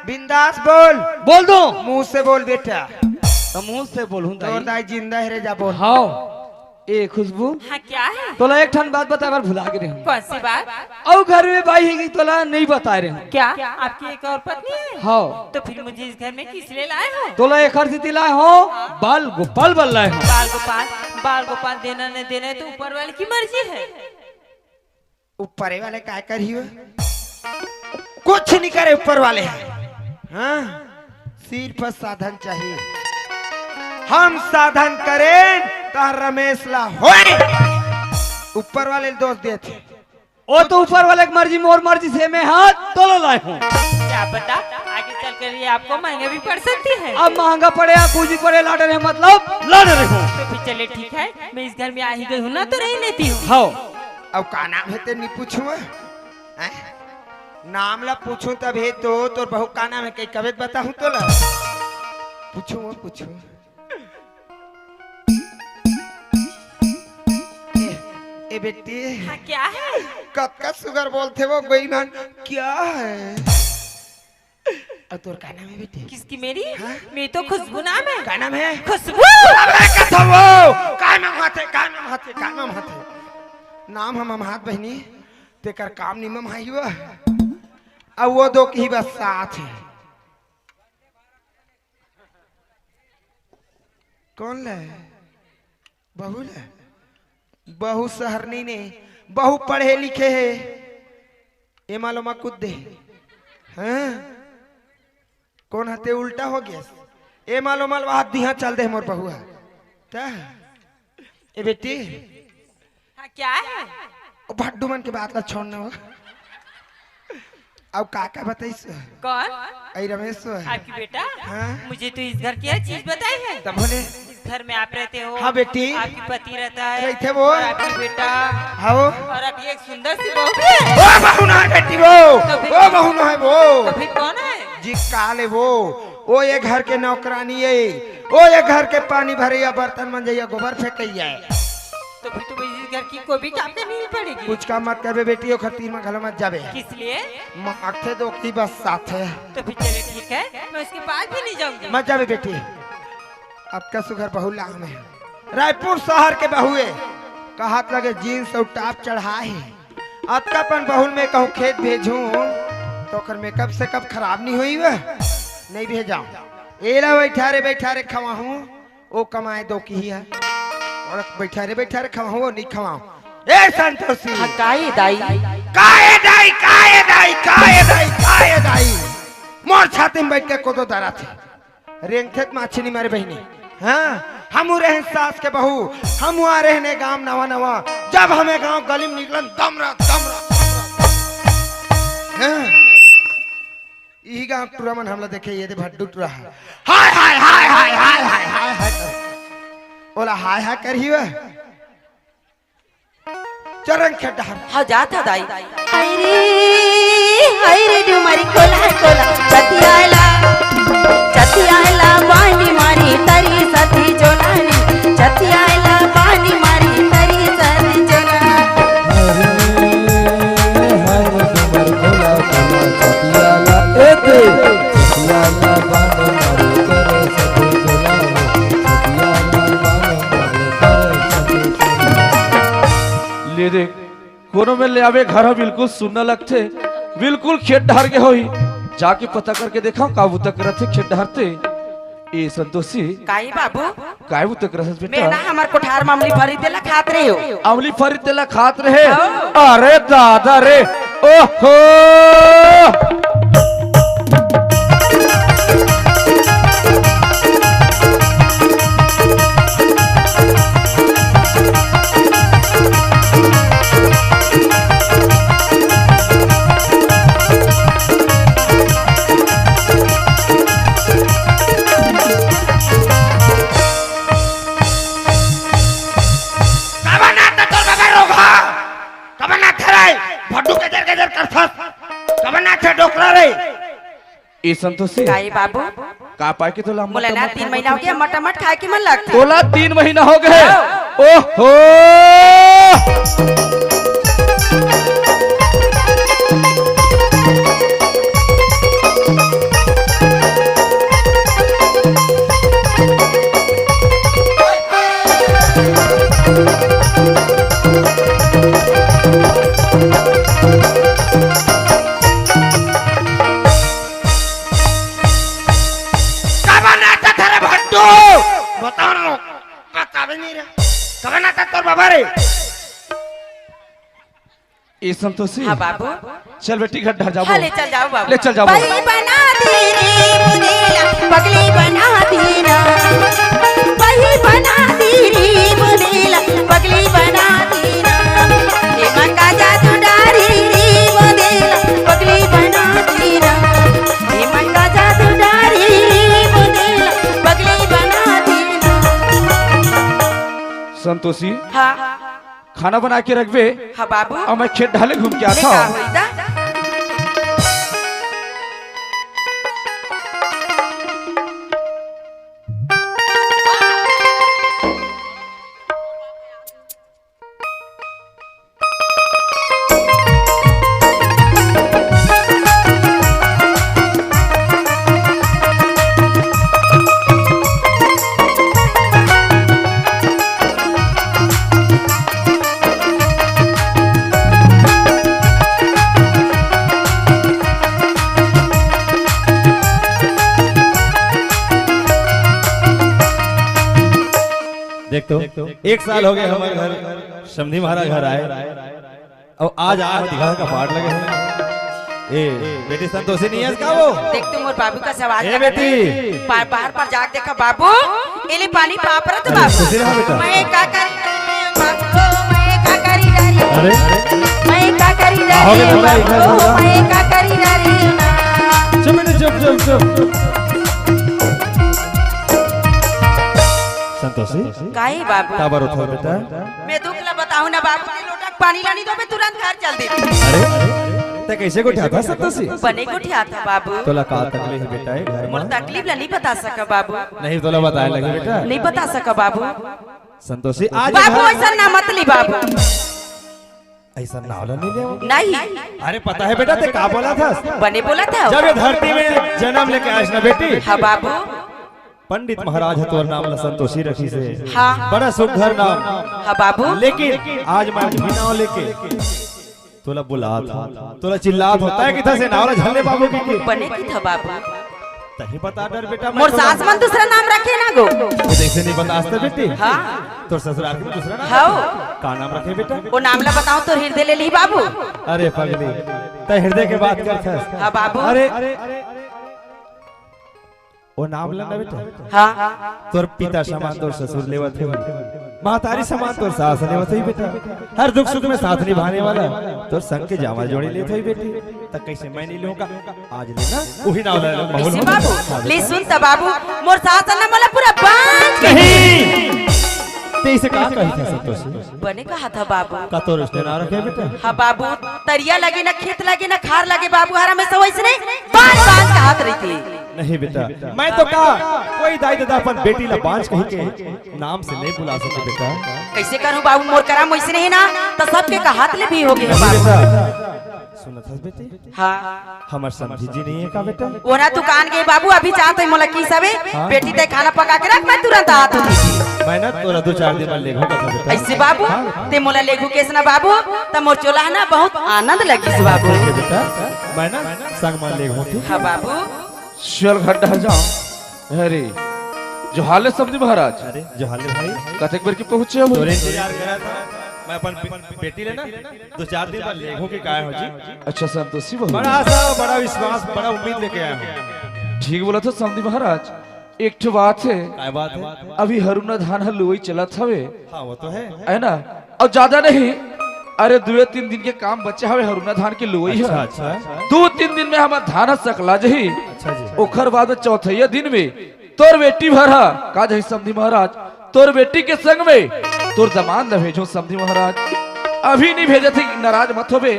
बिंदास बोल बोल दो मुंह से बोल बेटा तो मुंह से बोलूं तोर दाई दाई जिंदा है रे जा बोल हाँ ए खुशबू हाँ क्या है? तोला एक ठन बात बता बार भुला के रहे कौन सी बात? औ घर में बाई है कि तोला नहीं बता रहे हो क्या आपकी एक और पत्नी है? हाँ तो फिर मुझे इस घर में किस लिए लाए हो? तोला एक हर से लाए हो बाल गोपाल बल लाए हो बाल गोपाल देना न देना है तो ऊपर वाले की मर्जी है। ऊपर वाले काय करियो कुछ नहीं करे ऊपर वाले हाँ सिर्फ साधन चाहिए हम साधन करें तो रमेश ला होए ऊपर वाले दोस्त दिए थे ओ तो ऊपर वाले की मर्जी मोर मर्जी से मैं हाथ दोनों लाए हूँ। क्या पता आगे चल कर ये आपको महंगा भी पड़ सकती है। अब महंगा पड़े या कुछ भी पड़े लाडे रहे मतलब लाडे रहे हूँ। तो फिर चले ठीक है मैं इस घर में आ ही गई हूँ ना तो रह लेती हूँ। हाँ अब का नाम है ते नहीं पूछू नाम ला पूछू तब हे तो तोर बहू का नाम है कई कभी बताऊं तो ला पूछू ए बेटी हाँ, क्या है कक्का सुगर बोलते वो बेईमान क्या है और तोर का नाम है बेटी किसकी मेरी मेरी तो खुशबू नाम है। का नाम है खुशबू अबे कसम वो का नाम हाथे नाम हम हाथ बहनी तेकर काम निमम हाई हुआ अब वो दो की बस साथ है कौन ले बहू सहरनी ने बहू पढ़े लिखे है ये मालूम कुछ दे हाँ कौन हते उल्टा हो गया ए मालूम हाथ दिहा चल दे मोर बहू ए बेटी हाँ, क्या है भड्डू मन के बात ला छोड़ना हो अब काका बताइस कौन आई रमेश आपकी बेटा हाँ? मुझे तो इस घर की हर चीज बताई है। तब बोले इस घर में आप रहते हो हाँ बेटी आपकी पति रहता है रहते वो और आपकी बेटा हाँ और आपकी एक सुंदर सी बहू भी है। वो बहू ना है बेटी वो बहू ना है वो तो फिर कौन है जी काले वो ये घर के नौकरानी है वो ये घर के पानी भरिया बर्तन मंजैया गोबर फेंकैया है तो फिर तो इस घर की कोई भी काम करनी नहीं पड़ेगी। कुछ काम मत करबे बेटी ओ खतीर में घलो मत जाबे किस लिए माथे दो की बस साथ है तो फिर चले ठीक है मैं उसके पास भी नहीं जाऊंगी। मत जाबे बेटी आपका सुघर बहू लाम है रायपुर शहर के बहुए का हाथ लगे जीन्स और टाप चढ़ाए अतकापन बहुल में कहूँ खेत भेजूं तो कर मेकअप से कब खराब नहीं हुई वह नहीं भेजाऊं एला बैठा रे खवाहूं वो कमाए दो की है और बैठा रे खवाहूं वो नहीं खवाऊं ए संतोषी हाँ, काहे दाई काहे दाई मोर छाती में बैठ के कोदो दारा थे रेंगथे माछी नहीं मारे बहनी हाँ हम रहे सास के बहू हम आ रहे गांव नवा जब हमें गांव गली में निकलन दमरा हाँ यही गांव टूरा मन हमला देखे ये दे भड्डू टूरा हाय बोला हाय करी वह चरण खेटा हाँ जाता दाई हाय रे डुमरी कोला चतियाला बानी मारी तरी सती जोलानी चतियाला बानी मारी तरी सती जोलानी हरे तुमर कोला छतियाला एते छतियाला बानो मारे करे सते गोलावे छतियाला बानो मारे करे सते ले देख कोनो में ले आवे घर बिल्कुल सुनना लगते बिल्कुल खेत ढार के होई जाके पता करके देखा काबू तक रथे खेत ढारते ए संतोषी काई बाबू काबू तक रथे मैं बेटा ना हमार कोठार मामली भरी देला खात रहे हो अमली फरी तेला खात रहे अरे दादा रे ओहो ए संतोषी काई बाबू का पाए के तो बोला ना 3 महीना हो गया मटमट खाए के मन लगता बोला 3 महीना हो गए ओहो बताओ बतावे नहीं रहा कब ना तोर बाबा रे ए संतोषी हाँ बाबू चल बेटी घर ढह जाओ हाँ ले चल जाओ बाबू ले चल जाओ बही बना दी रे बुदेला पगली बना दी ना बही बना दी रे बुदेला पगली बना दी ना हे मंगा जादू डारी रे बुदेला पगली बना दी ना हे मंगा जादू डारी रे बुदेला पगली बना दी ना। संतोषी हाँ खाना बना के रखबे हाँ बाबू और मैं खेत ढाले घूम के ले आता का हूँ होई दा देख तो 1 साल हो गए हमारे घर समधी महाराज घर आए और आज आग दिखा का पाठ लगे हैं। ए बेटी संतोषी नहीं है इसका वो देख तुम और बाबू का सवाल ए बेटी बाहर पर जाग देखा बाबू इले पानी पापरत खुशी रहा बाबू बेटा। मैं का करी बाबू मैं का करी डारी अरे मैं का करी आओगे डारी थोड़ा इधर बाबू थोड़ा। मैं का करी डारी चुप बेटी चुप चुप चुप संतोषी काहे बाबू काबर उठो बेटा मैं दुख ला बताऊं ना बाबू ने लोटा पानी लानी तो मैं तुरंत घर चल दी अरे ते कैसे को उठा था संतोषी बने को ठिया था बाबू तोला का तकलीफ है बेटा ए घर मोर में तकलीफ ला नहीं बता सका बाबू नहीं तोला बताए लगे बेटा नहीं बता सका बाबू संतोषी आज बाबू घर- ऐसा ना मत ली बाबू ऐसा नावला नहीं ले नहीं अरे पता है बेटा ते का बोला था बने बोला था जब ये धरती में जन्म लेके आयस ना बेटी हाँ बाबू पंडित महाराज है तोर नाम ला संतोषी रखी से हाँ बड़ा सुघर नाम हाँ बाबू लेकिन आज मैं नाव लेके तोला बुला था तोला चिल्लात होता है कि था से नावला झल्ले बाबू की बने की था बाबू तही बता डर बेटा मैं मोर तोला- सास मन दूसरा नाम रखे ना गो ये देखसे नहीं बता आस्ते बेटी हाँ तोर ससुराल के दूसरा नाम हाँ का नाम रखे बेटा वो नाम ला बताओ तो हृदय ले ली बाबू अरे पगली ते हृदय के बात कर था हाँ बाबू अरे वो नाम लेना बेटा हाँ तोर पिता समान तोर ससुर लेवत है महतारी समान तोर सास लेवत है बेटा हर दुख सुख में साथ निभाने वाला तोर संग के जामा जोड़ी लेत है बेटी त कैसे मैं नहीं लूंगा आज लेना वही नाम ले लो कैसे बाबू ले सुन त बाबू मोर सास ना मला पूरा बांध नहीं ते इसे का कही था संतोषी बने कहा था बाबू का तोर उसने ना रखे बेटा हाँ बाबू तरिया लगे ना खेत लगे ना खार लगे बाबू हरा में सब ऐसे नहीं बांध बांध का हाथ रही थी नहीं बेटा मैं तो कहा कोई दाई दादा अपन बेटी ला बांझ कही के नाम से नहीं बुला सके बेटा कैसे करूं बाबू मोर कराम वैसे नहीं ना तो सबके का हाथ ले भी हो गए बाबू बेटा सुनत हस बेटी हाँ हमर समझी जी नहीं है का बेटा वो ना दुकान गए बाबू अभी चाहते है मोला की सबे बेटी ते खाना पका के रख मैं तुरंत हाथ होती मैं ना तोरा 2-4 दिन में लेगो का बेटा ऐसे बाबू ते मोला लेगू केस ना बाबू त मोर चोला ना बहुत आनंद लगी से बाबू ठीक है बेटा मैं ना संग मान लेगो तू हाँ बाबू चल घर ढह जाओ अरे जो हाल है समझी महाराज अरे जो हाल है भाई कतक बार की पहुंचे हो तोरे इंतजार करा था मैं अपन बेटी लेना 2-4 दिन बाद लेगो के काय हो जी अच्छा संतोषी बहु बड़ा आशा बड़ा विश्वास बड़ा उम्मीद लेके आया हूं ठीक बोला था समझी महाराज एक ठो बात है काय बात है अभी हरुना धान हलुई चला हवे हां वो तो है ना और ज्यादा नहीं अरे 2-3 दिन के काम बचे हवे हरुना धान के लुई अच्छा है अच्छा 2-3 दिन में हमार धान सकला जही अच्छा जी ओखर बाद चौथैया दिन में तोर बेटी भरा का जही समधी महाराज तोर बेटी के संग में तोर जमान न भेजो समधी महाराज अभी नहीं भेजे थे नाराज मत होबे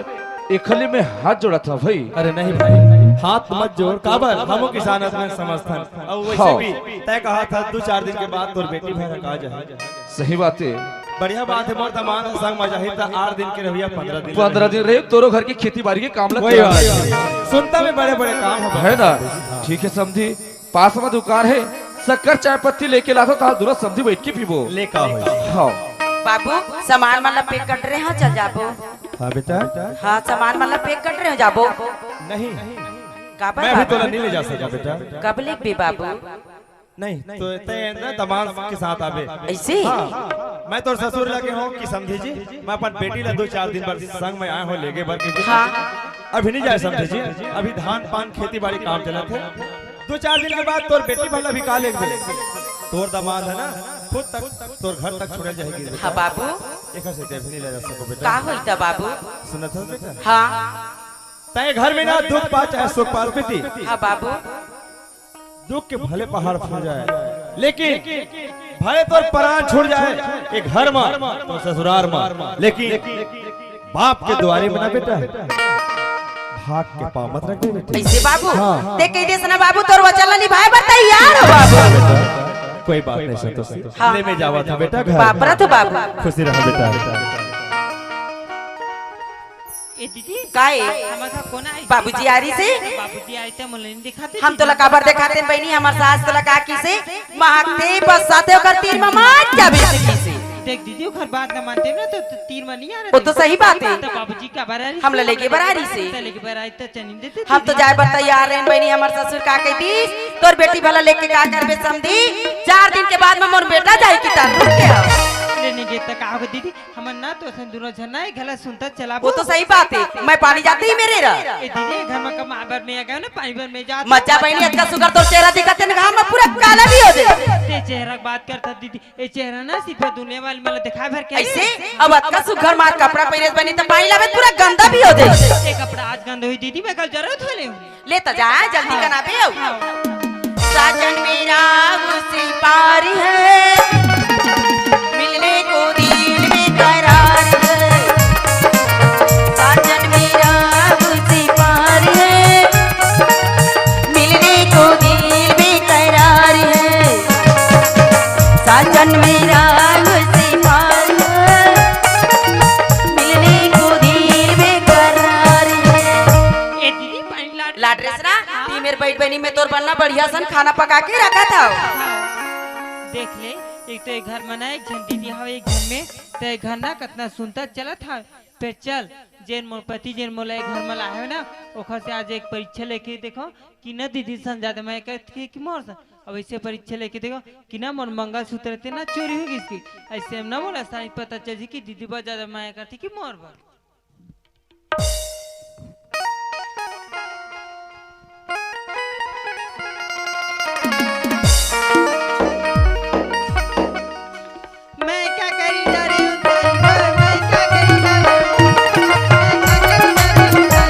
एकली में हाथ जोड़ा था भाई अरे नहीं भाई हाथ मत जोड़ काबर हमो किसान में समर्थन और वैसे हाँ। भी तय कहा था 2-4 दिन के बाद तोर बेटी भैया का जाए सही बात है बढ़िया बात है मोर तमान संग मजा ही था 8 दिन के रहिया 15 दिन रहे तोरो घर की खेती बाड़ी के काम लग वही बात सुनता में बड़े बड़े काम है ना ठीक है समझी पास में दुकान है शक्कर चाय पत्ती लेके लाता था दूरा समझी बैठ के पीबो लेका हो हाँ बाबू सामान वाला पैक कट रहे हैं चल जाबो हां बेटा हाँ सामान वाला पैक कट रहे हो जाबो नहीं काबर मैं भी बाबू तोला नहीं ले जा सका बेटा कब लिख भी बाबू नहीं तो तय ना दमाद के साथ आवे। ऐसे हाँ, मैं तो ससुर लगे हूँ कि समझी जी मैं अपन बेटी ला 2-4 दिन बाद संग में आया हूँ लेके बर के। हाँ अभी नहीं जाए समझे जी, अभी धान पान खेती बाड़ी काम चला थे। 2-4 दिन के बाद तोर बेटी भला भी का लेके तोर दामाद है ना खुद तक तोर घर तक छोड़ जाएगी। हाँ बाबू एक से देख नहीं ले जा सको बेटा। का होई था बाबू? सुना था बेटा? हाँ तय घर में ना दुख पा चाहे सुख पा बेटी, हाँ बाबू दुख के भले पहाड़ फूट जाए लेकिन भले तो प्राण छूट जाए एक घर में तो ससुराल में, लेकिन बाप के द्वारे में ना बेटा भाग के पाँव मत रख दे बेटी। ऐसे बाबू हाँ। देख कही देस ना बाबू तोर वचन निभाए बताई यार हो बाबू। कोई बात नहीं संतोषी, हाँ। ले में जावा था बेटा घर। बापरा तो बाबू खुशी रहा बेटा। ए दीदी काए हमारा कौन आई? बाबूजी आ रही से बाबूजी आए थे मुझे नहीं दिखाते। हम तो लकाबर दिखाते बहनी हमार सास तो लगा की से महकते बस साथे ओकर तीर में मार जाबे से से देख दीदी घर बात न मानते ना तो तीर में नहीं आ रहा। वो तो सही बात है। तो बाबूजी का बरारी हम लेके बरारी से लेके बरारी तो चनी देते। हम तो जाए बर तैयार रहन बहनी हमार ससुर का कहती तोर बेटी भला लेके का करबे समझी 4 दिन के बाद में मोर बेटा जाए की तार रुक के आओ। लेने के तक आओ दीदी हमर ना तो सन दोनों झरना है गला सुनता चला। वो तो सही बात है मैं पानी जाती ही मेरे रह ए दीदी घर में कम आबर में आ गए ना पानी भर में जा मच्चा बहनी अच्छा सुगर तो चेहरा दिखते न घाम में पूरा काला भी हो जाए। ते चेहरा की बात करता दीदी ए चेहरा ना सिर्फ दुनिया वाले में दिखा भर के ऐसे अब अच्छा सुगर मार कपड़ा पहने बनी तो पानी लावे पूरा गंदा भी हो जाए। ए कपड़ा आज गंदा हुई दीदी मैं कल जरूरत हो ले ले तो जा जल्दी कना पे आओ। साजन मेरा मुझसे पार है मिलने को दिल में करार है। साजन मेरा मुझसे पार है मिलने को दिल में करार है। साजन मेरा मुझसे पार है मिलने को दिल में करार है। ए दीदी पानी लाड रेसरा ती मेरे बैठ बनी में तोर बनना बढ़िया सन खाना पका के रखा था। देख ले एक तो एक घर मना एक जन दीदी हवे एक घर में तो एक घर ना कितना सुनता चला था। फिर चल जेन मोर पति जेन मोला एक घर में लाए हो ना ओखर से आज एक परीक्षा लेके देखो कि ना दीदी सन ज्यादा मैं कहती कि मोर सन अब ऐसे परीक्षा लेके देखो कि ना मोर मंगलसूत्र थे ना चोरी हो गई इसकी ऐसे हम ना बोला सारी पता चली कि दीदी बहुत ज्यादा माया करती कि मोर बार। मैं क्या करी जा रही हूँ तेरी बात, मैं क्या करी जा रही हूँ, मैं क्या करी जा रही हूँ,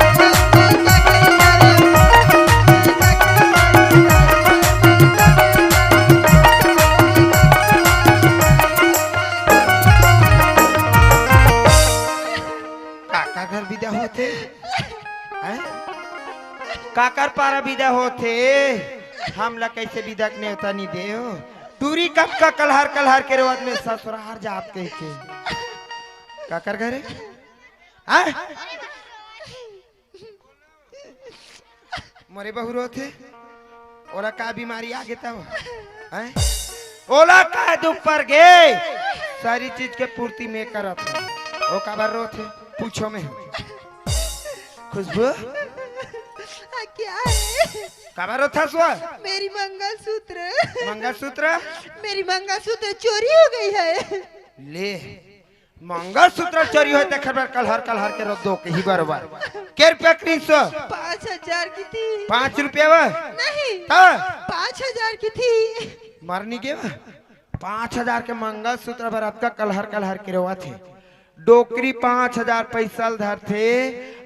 मैं क्या करी जा रही हूँ, काका घर विदा होते हैं? काकर पारा विदा होते हम ला कैसे विदा के नेवता नहीं दे हो दूरी कब का कलहर के रोज में ससुराल जाप कह के काकर घरे हैं? मोरे बहू रोते ओला का बीमारी आ गए तब हैं? ओला का दुख पर गे सारी चीज के पूर्ति में करत ओ काबर रोते पूछो में खुशबू क्या है? काबर रोता सुआ मेरी मंगलसूत्र मंगलसूत्र चोरी हो गई है। ले मंगलसूत्र चोरी होए ते खबर कलहर के रोक दो के ही बराबर के रुपया करी सो 5,000 की थी। 5 रुपया वा नहीं ता 5,000 की थी। मरनी के वा 5,000 के मंगलसूत्र बरात का कलहर के रोवा थे डोकरी 5,000 पैसा धर थे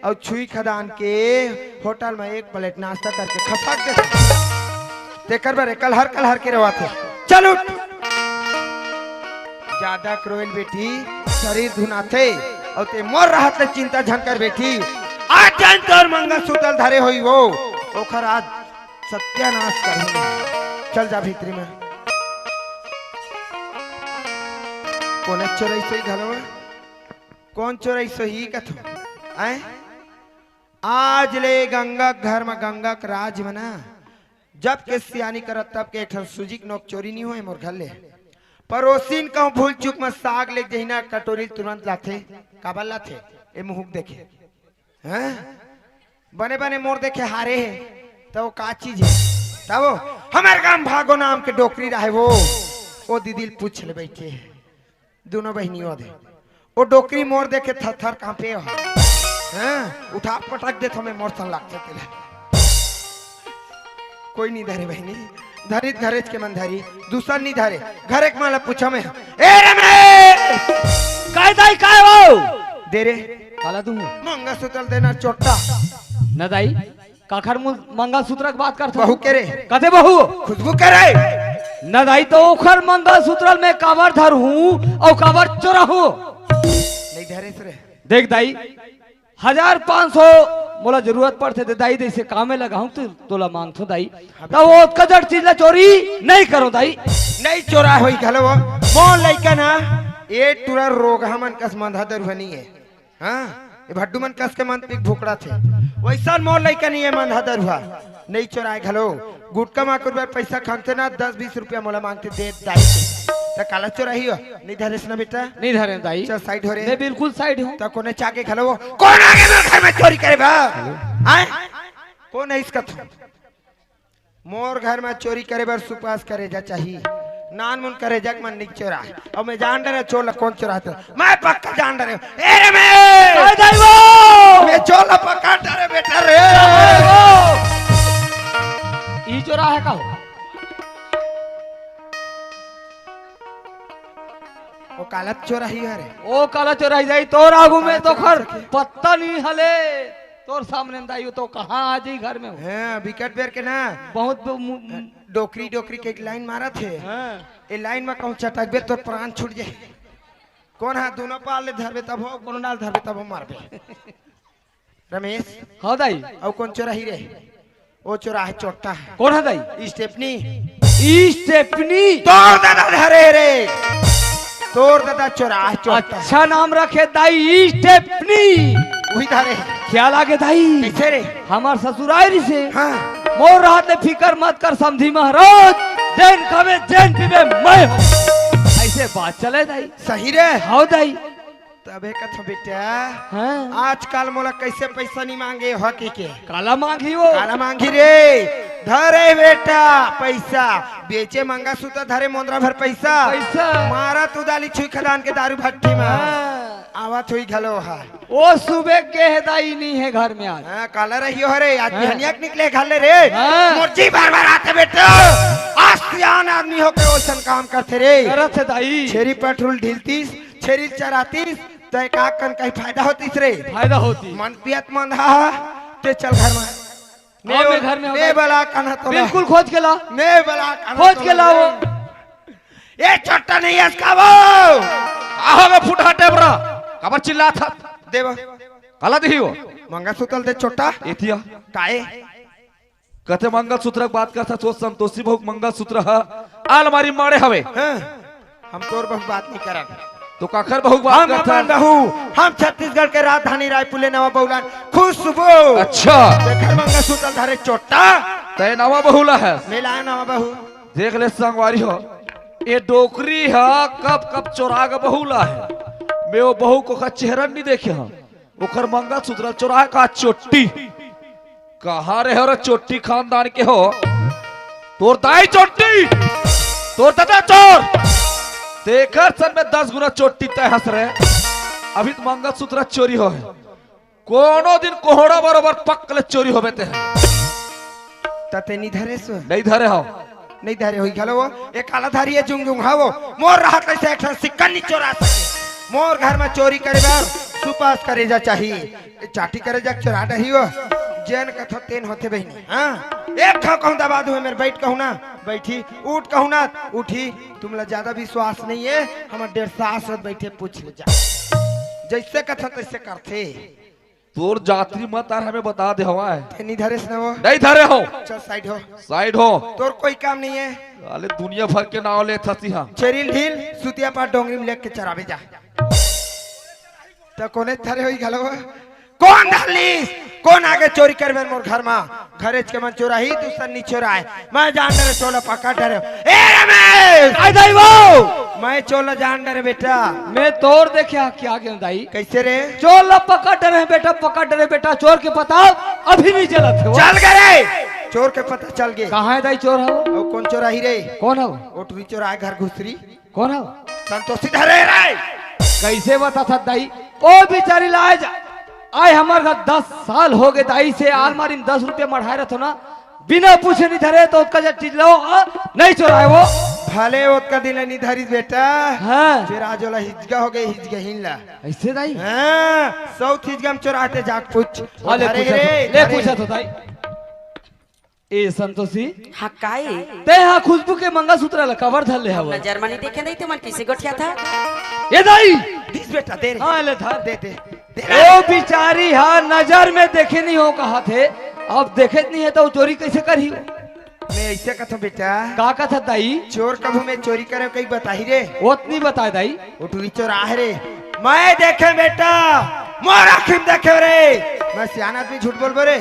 और छुई खदान के होटल में एक प्लेट नाश्ता करके खपक दे तेकर बारे कलहर के रवा थे। चलो ज्यादा क्रोल बेटी शरीर धुना थे और ते मोर रहा थे चिंता झंकर बेटी आज जान तोर मंगलसूत्र धरे होई वो ओखर आज सत्यानाश करेंगे। चल जा भीतरी में कोने चोरई सही घलो कौन चोरई सही कथो आए आज ले गंगा घर में गंगा का राज बना जब के सियानी करत तब के एक सुजिक नोक चोरी नहीं हुए मोर घर ले पड़ोसीन कहूँ भूल चुक में साग ले जहिना कटोरी तुरंत लाथे काबल लाथे ए मुहुक देखे हैं बने बने मोर देखे हारे है तो वो का चीज है तब हमारे गांव भागो नाम के डोकरी रहे वो दीदी पूछ ले बैठे दोनों बहनियों दे वो डोकरी मोर देखे थर थर कांपे हो हाँ उठा पटक दे तो हमें मोर सन लगते थे कोई नहीं धरे बहनी धरित घरेज के मन धरी दूसरा नहीं धरे घर एक माला पूछा मैं ए रमेश काय दाई काय वो दे रे काला तू मंगा सूत्र देना चोटा न दाई काखर मंगल सूत्र की बात करता बहू के रे कथे बहू खुशबू करे न दाई तो ओखर मंगल सूत्र में कावर धर हूँ और कावर चोरा हूँ नहीं धरे रे देख दाई 1500 मोला जरूरत पड़ते थे दाई जैसे कामे लगाऊं तो तोला मांगतो दाई तो वो कदर चीज ला चोरी नहीं करो दाई नहीं चोरा होई घलो मोन लइका ना ए टुरा रोग हमन कस मंधा दरुहनी है हां ये भड्डू मन कस के मन पिक भुकड़ा थे वैसा मोन लइका नहीं है मंधा दरुहा नहीं चोराए घलो गुटका मा कर पैसा खाते ना 10-20 रुपया मोला मांगते दे दाई त काला चोराही हो नहीं धरेस ना बेटा नहीं धरे दाई चल साइड हो रे मैं बिल्कुल साइड हूँ तो कोने चाके घलो कौन आगे मेरे घर में चोरी करे बा आए कौन है इसका मोर घर में चोरी करे बर सुपास करे जा चाहिए नान मुन करे जग मन निक चोरा और मैं जान डरे चोला कौन चोराता मैं पक्का जान डरे ए रे मैं चोला पक्का डरे बेटा रे ई चोरा है का वो काला चोरा ही है रे ओ काला चोरा जाई तोर आगू में तो खर पत्ता नहीं हले तोर सामने दाई तो कहाँ आ जाई घर में हां विकेट बेर के ना बहुत डोकरी डोकरी के एक लाइन मारा थे हाँ। ए लाइन में कहूं चटकबे तो प्राण छूट जाए कौन हाथ दोनों पाल ले धरबे तब हो कौन डाल धरबे तब हो मारबे रमेश हाँ दाई और कौन चोरा ही रे वो चोरा है चोटा कौन है दाई स्टेपनी स्टेपनी तोर दादा धरे रे तोर दादा चोरा है चोटा अच्छा नाम रखे दाई स्टेपनी वही धरे क्या लागे दाई कैसे रे हमार ससुरारी से हाँ मोर रात फिकर मत कर समझी महाराज जैन खावे जैन पीवे मैं हूँ ऐसे बात चले दाई सही रे हाँ दाई तबे कथा बेटा हाँ आजकल मोला कैसे पैसा नहीं मांगे हकी के काला मांगी वो काला मांगी रे धरे बेटा पैसा बेचे मंगा सूता धरे मोंदरा भर पैसा पैसा मारा तू दाली छुई खदान के दारू भट्टी में हाँ। आवत हुई घलो हा वो सुबह के है दाई नहीं है घर में आज हाँ, काला रही हो रे आज बिहनियक निकले घाले रे हाँ। मुर्जी बार बार आते बेटा आस्तियान आदमी होके ओसन काम करते रे करत है दाई छेरी पेट्रोल ढीलतीस छेरी चरातीस तो एक आग कन कहीं फायदा होतीस रे फायदा होती मन पियत मन हा ते चल घर में हाँ, मैं घर में ने बला कन्हा तो बिल्कुल खोज के ला ने बला कन्हा खोज के लाओ ये छोटा नहीं है इसका वो आहो में फुटा टेबरा कबर चिल्ला था देव काला दी हो मंगा सुतल दे छोटा एथिया काए कथे मंगल सूत्र की बात करता सोच संतोषी बहु मंगल सूत्र है अलमारी मारे हवे हाँ, हम तोर बहुत बात नहीं करा तो काखर बहु बात हम करता अपन बहू हम छत्तीसगढ़ के राजधानी रायपुर ले नवा बहुलान खुशबू अच्छा देखर मंगा सुतल धरे छोटा तय नवा बहुला है मिला नवा बहू देख ले संगवारी हो ये डोकरी है कब कब चोरा के बहुला है मैं वो बहू को का चेहरा नहीं देखे हाँ ओखर मंगल सूत्र चोरा का चोटी कहा रहे हो चोटी खानदान के हो तोर दाई चोटी तोर दादा चोर देखर सन में 10 गुना चोटी तय हंस रहे अभी तो मंगल सूत्र चोरी हो है कोनो दिन कोहड़ा बरोबर पक्कले चोरी हो बेते हैं तते नहीं धरे सो नहीं धरे हो नहीं धरे हुई घलो वो एक काला धारी है जुंग जुंग हावो मोर राहत कैसे एक सिक्का नहीं चोरा सके मोर घर में चोरी करे बार सुपास करे जा चाहिए चाटी करे जा चोरा नहीं हो जैन कथो तेन होते बहनी हाँ एक खाओ कहूँ दबा दू मेरे बैठ कहूँ ना बैठी उठ कहूँ ना उठी तुमला ज्यादा विश्वास नहीं है हमारे 1.5 साल बैठे पूछ ले जा जैसे कथा तैसे करते तोर जात्री मत आर हमें बता दे हवा है नहीं धरे से वो नहीं धरे हो चल साइड हो तोर कोई काम नहीं है अरे दुनिया भर के नाव ले थसी हाँ चेरिल ढील सुतिया पार डोंगरी में लेके चरावे जा तो कोने धरे हुई घलो कौन डालीस कौन आगे चोरी कर मोर घर में घरेज के मन चोरा ही दूसरा नहीं चोरा है मैं जान डरे चोला पक्का डरे ए रमेश मैं चोला जान डरे बेटा मैं तोड़ देखे क्या गया दाई कैसे रे चोर पकड़ रहे बेटा पकड़ रहे बेटा चोर के पता अभी नहीं चला थे चल गए चोर के पता चल गए। कहाँ है दाई चोर है वो? और कौन चोराही रे? कौन है वो? ओटरी चोराए घर घुसरी कौन है वो? संतोषी धरे रे। कैसे बता था दाई? ओ बेचारी लाज आए हमारे घर 10 साल हो गए दाई से आलमारी में 10 रुपये मढ़ाए रहे ना, बिना पूछे नहीं धरे तो उसका जब चीज लो नहीं चुराए वो। भले उसका दिल नहीं धरी बेटा। हाँ फिर आज वाला हिजगा हो गए, हिजगा हिला। ऐसे दाई? हाँ साउथ हिजगा में चोराते जाके पूछ। हाँ ले पूछा तो दाई। ए संतोषी हाँ काए ते हाँ खुशबू के मंगलसूत्र ला कवर धर ले हवा। न जर्मनी देखे नहीं थे मन किसी गोठिया था। ये दाई दिस बेटा दे रे। हाँ ले धर दे दे। ओ बिचारी हाँ नजर में देखे नहीं हो कहा थे, अब देखे नहीं है तो चोरी कैसे करी? मैं ऐसे कथा बेटा। का कथा दाई? चोर कभू में चोरी करे कहीं बताही रे। उतनी बताए दाई। उठुरी चोर आहे रे। मैं देखे बेटा, मोर आँखिं देखे रे। मैं सियाना आदमी झूठ बोल बोले।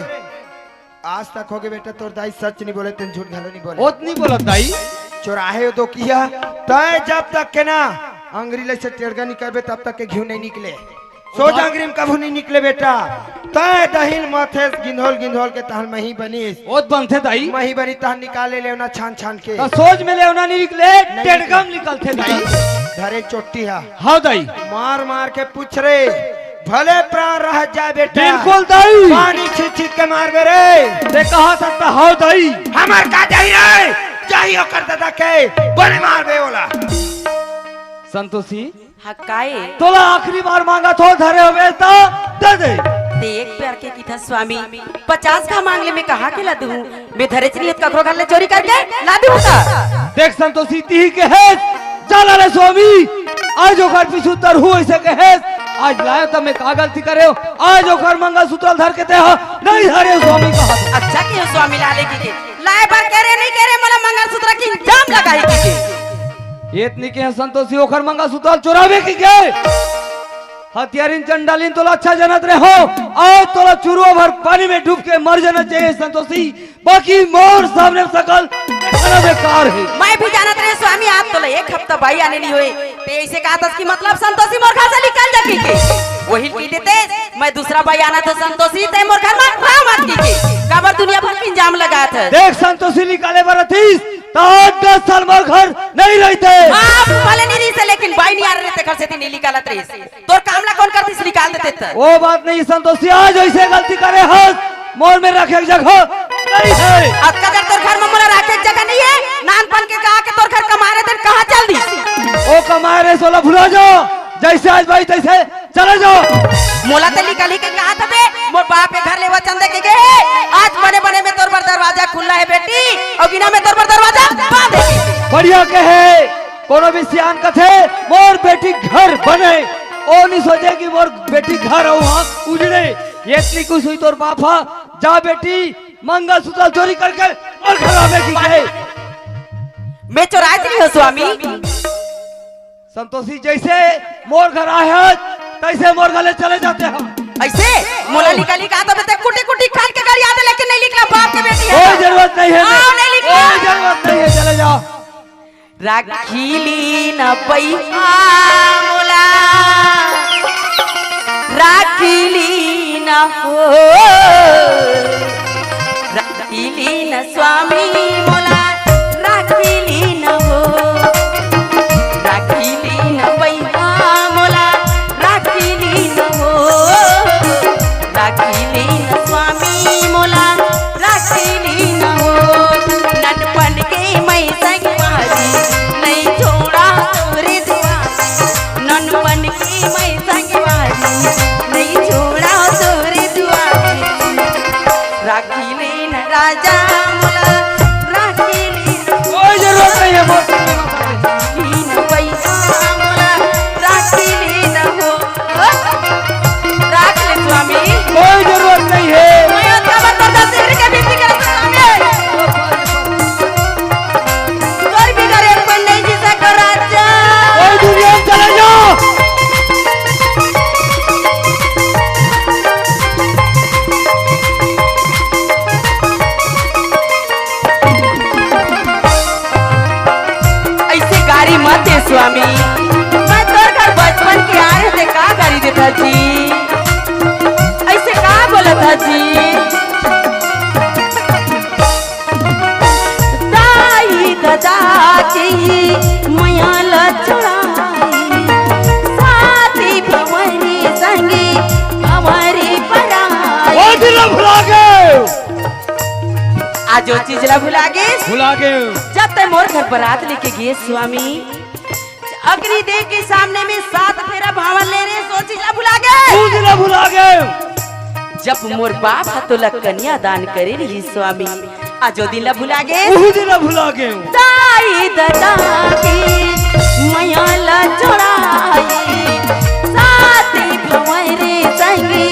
आज तक हो गए बेटा तोर दाई सच नहीं बोले, तेन झूठ घलो नहीं बोले। उतनी बोलत दाई। चोराहे तो किया तय जब तक के ना अंग्रेजी से टेढ़गा निकलबे तब तक के घी नहीं निकले। सोच अंग्रेजी में कभू नहीं निकले बेटा। तय दहिन माथे गिंधोल गिंधोल के तहल मही बनीस। ओत बनते दाई। मही बनी तहल निकाले लेवना छान छान के। तो सोच में लेवना नहीं निकले, टेढ़गम निकलते दाई। धरे चोटी है। हाँ दाई। मार मार के पूछ रे, भले प्राण रह जाए बेटा। बिल्कुल दाई। पानी छीट छीट के मार रे। ते कहा सकता हाँ दाई। हमार का चाहिए चाहिए कर दादा के बड़े मार बे बोला। संतोषी हाँ काए तोला आखिरी बार मांगा तो धरे हुए तो दे दे। देख प्यार के की था स्वामी 50 का मांगले में कहा के ला दूं मैं धरे चली ककरो घर ले चोरी करके ला दूं का। देख संतोषी ती के है चला रे स्वामी आज ओकर पीछू तरहु ऐसे के है आज लायो तो मैं का गलती करे हो, आज ओकर मंगलसूत्र धर के ते हो नहीं धरे स्वामी कहा। अच्छा क्यों स्वामी लाले की लाए बार करे नहीं करे मला मंगलसूत्र की जाम लगाई की इतनी के संतोषी ओकर मंगलसूत्र चुरावे की के हथियारिन चंडालिन तोला अच्छा जनत रहे हो और तोला चुरुआ भर पानी में डूब के मर जाना चाहिए संतोषी, बाकी मोर सामने सकल खाना बेकार है। मैं भी जानत रहे स्वामी आप तो एक हफ्ता भाई आने नहीं हुए ते ऐसे कहा था कि मतलब संतोषी मोर घर से निकल जा के वही की देते मैं दूसरा भाई आना था संतोषी ते मोर घर में खा मत की कबर दुनिया भर की इंजाम लगा था। देख संतोषी निकाले बरतीस तो 10 साल मोर घर नहीं रहते। आप भले नहीं रही से लेकिन भाई नहीं आ रहे थे घर से नहीं निकालत रही तोर कामला कौन करती निकाल देते थे। वो बात नहीं संतोषी आज ऐसे गलती करे हस मोर में रखे जगह नहीं है। अब कदर तोर घर में मोला रखे जगह नहीं है नानपन के कहा के तोर घर कमारे दिन कहां चल दी ओ कमाए रे सोला भुला जाओ जैसे आज भाई तैसे चले जाओ। मोला ते निकली के कहा था बे मोर बाप के घर ले वो चंदे के गए आज बने बने में तोर पर दरवाजा खुला है बेटी और बिना में तोर पर दरवाजा बंद है। बढ़िया के है कोनो भी सियान कथे मोर बेटी घर बने ओ नहीं सोचे कि मोर बेटी घर हो वहां उजड़े ये इतनी कुछ हुई तोर बापा जा बेटी मंगलसूत्र चोरी करके और घर आवे की गए। मैं चोराई नहीं हो स्वामी। संतोषी जैसे मोर घर आए तैसे मोर गले चले जाते हम ऐसे मोला निकाली का तो बेटे कुटी कुटी खान के घर याद लेकिन नहीं लिखला बाप के बेटी है कोई जरूरत नहीं है नहीं लिखला कोई जरूरत नहीं है चले जाओ। राखीली न पैहा मोला राखीली न हो राखीली न स्वामी मोला राखीली न हो राखीली न पैहा मोला राखीली न हो राखीली न स्वामी मोला राखीली न हो ननपन के मैं संगवारी नहीं छोड़ा तोरे दुआरी ननपन के मैं संगवारी नहीं छोड़ा तोरे दुआरी राखीली न राजा मोला राखीली न कोई जरूरत नहीं है मोर आज वो चीज ला भुला गे भुला गए जब तक मोर घर बारात लेके गए स्वामी अग्नि देव के सामने में 7 फेरा भावन ले रहे सो चीज ला भुला गए भुला गए जब मोर बाप हतोला कन्या दान करे रही स्वामी आज वो दिन ला भुला गए भुला गए दाई दादा की मैया ला चढ़ाई साथी भंवरे संगी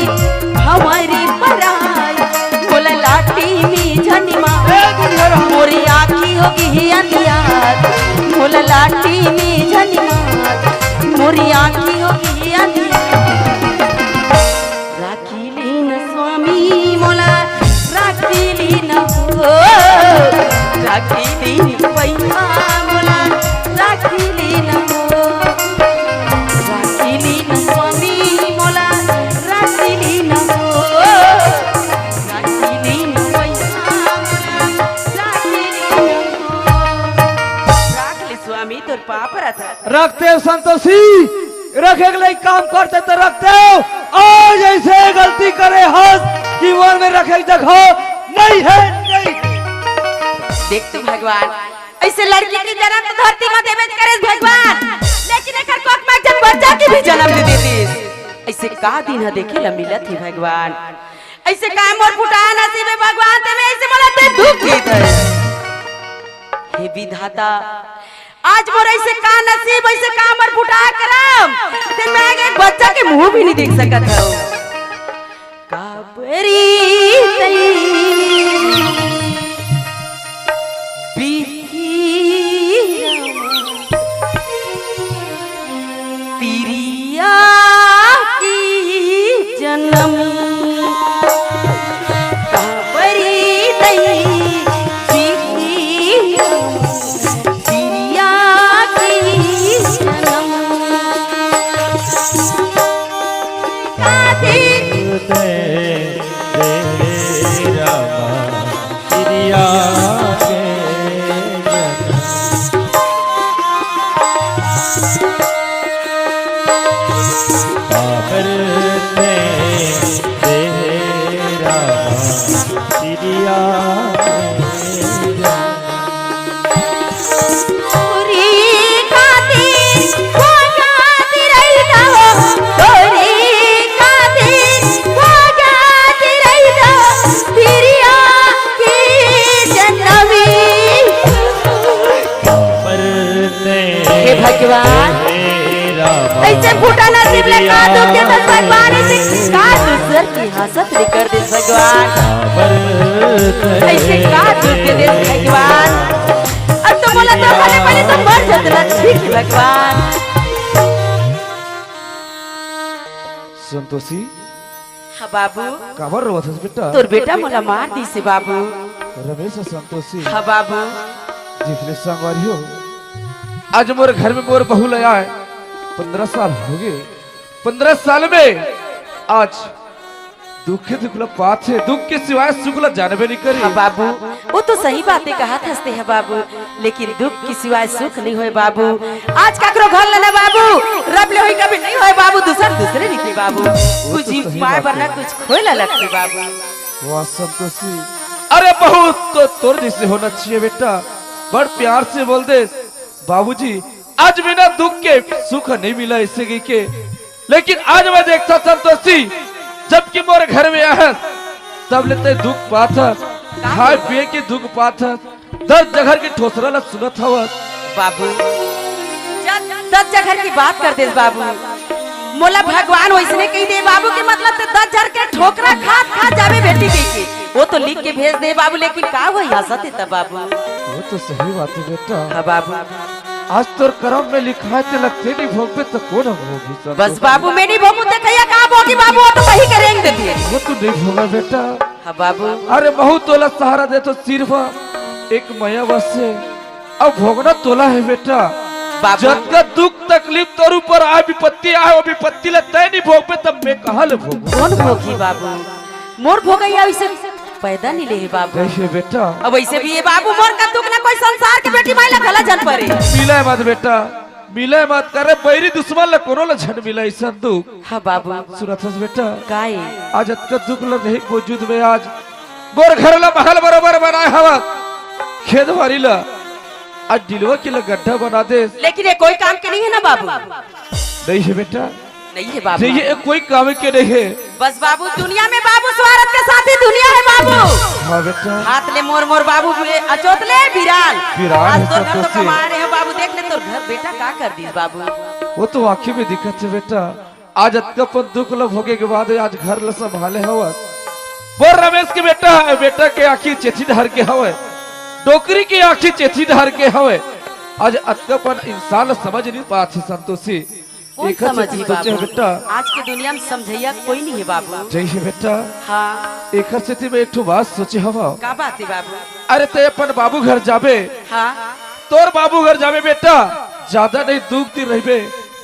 हमारी पराई बोला लाठी में झनिमा मोरी आँखी होगी अंधियार बोला लाठी में झनिमा मोरी आँखी होगी अंधियार राखी लीन स्वामी मोला राखी लीन हो राखी लीन पैसा मोला राखी लीन हो राखी लीन स्वामी मोला राखी लीन हो राखी लीन पैसा मोला राखी लीन हो राख ले स्वामी तोर पाप रथा रखते हो संतोषी रखे के लिए काम करते तो रखते हो आज ऐसे गलती करे हंस कि मन में रखे जगह नहीं है नहीं देख तू भगवान ऐसे लड़की की जन्म तो धरती में देवे करे भगवान लेकिन एकर कोख में जब बच्चा की भी जन्म दे देती ऐसे का दिन है देखे ला मिलत ही भगवान ऐसे का मोर फुटाया नसीब है भगवान ते में ऐसे मला ते दुख देत है हे विधाता आज मोर ऐसे का नसीब ऐसे का मोर फुटाया करम ते मैं एक बच्चा के मुंह भी नहीं देख सकत हूं काबरी पिरिया की जन्म काबरी दई पिरिया की जन्म कादी भगवान ऐसे फूटा नसीब ले का दुख के तो भगवान ऐसे का दूसर की हसत लेकर दे भगवान ऐसे का दुख के दे भगवान अब तो बोला तो पहले तो मर जाते ठीक भगवान संतोषी हाँ बाबू काबर रोवत हस बेटा तोर बेटा मोला मार दी से बाबू रमेश संतोषी हाँ बाबू जिसने संगवारी हो आज मोर घर में मोर बहू लाया है 15 साल हो गए 15 साल में आज दुख दुखला बात है दुख के सिवाय सुखला जानबे नहीं करी हाँ बाबू वो तो सही बातें कहा हंसते हैं बाबू लेकिन दुख के सिवाय सुख नहीं होए बाबू आज ककरो घर लेना बाबू रब ले होई कभी नहीं होए बाबू दूसरे निकले बाबू कुछ तो सही पाए बात वरना है। कुछ खोला लगती बाबू वाह संतोषी अरे बहू तो तोर जैसे होना चाहिए बेटा बड़ प्यार से बोल दे बाबूजी आज बिना दुख के सुख नहीं मिला इससे की के लेकिन आज मैं देखता संतोषी जबकि मोरे घर में आया तब लेते दुख पाता खाए पिए के दुख पाता 10 जगह की ठोसरा ला सुनत हवा बाबू 10 जगह की बात कर दे बाबू मोला भगवान वैसने कही दे बाबू के मतलब तो 10 जगह के ठोकरा खा जावे बेटी के वो तो लिख के भेज दे बाबू लेकिन का हुआ हंसते तब बाबू वो तो सही बात है बेटा हाँ बाबू आज तोर करम में लिखा है ते लगते नहीं भोग पे तो कौन होगी संतोषी? बस बाबू मैं नहीं भोगू देखिए कहाँ भोगी बाबू वो तो वही करेंगे देती है वो तो नहीं भोगा बेटा हाँ बाबू अरे बहुत तोला सहारा दे तो सिर्फ एक मैया बस से अब भोगना तोला है बेटा बाबू जब का दुख तकलीफ तोर ऊपर आए विपत्ति आए वो विपत्ति ले तय नहीं भोग पे तब मैं कहाँ ले भोगू कौन भोगी बाबू मोर भोगैया वैसे पैदा नहीं ले बाबू कैसे बेटा अब वैसे भी ये बाबू मोर का दुख ना कोई संसार के बेटी माइला गला जन परे मिले मत बेटा मिले मत करे बैरी दुश्मन ले कोनो ले झन मिला ऐसा दुख हाँ बाबू सुनत हस बेटा काई आज अतका दुख लग नहीं वजूद में आज मोर घर ला महल बरोबर बनाए हवा खेत बारी ला आज दिलवा के ला गड्ढा बना दे। लेकिन ये कोई काम के नहीं है ना बाबू, नहीं है बेटा, नहीं है बाबू, ये कोई काम के नहीं है। बस बाबू दुनिया में बाबू स्वार्थ के साथ ही दुनिया है बाबू। हाँ बेटा, हाथ ले मोर मोर बाबू अचोत ले बिरान बिरान आज तो घर तो तो कमा रहे हो बाबू, देख ले तो घर बेटा का कर दी बाबू। वो तो आँखी में दिक्कत है बेटा, आज अतकापन दुख लब होगे के बाद आज घर ला संभाले हवा। वो रमेश के बेटा है, बेटा के आँखी चेथी ढार के हवे, डोकरी की आँखी चेथी ढार के हवे। आज अतकापन इंसान समझ नहीं पाते संतोषी। कौन एक समझी सोचे बाबू, बेटा, आज के दुनिया में समझैया कोई नहीं है बाबू। जय है बेटा, हाँ एक स्थिति में एक ठो बात सोचे हवा। का बात है बाबू? अरे ते अपन बाबू घर जाबे, हाँ तोर बाबू घर जाबे बेटा, ज्यादा नहीं 2 दिन रहबे,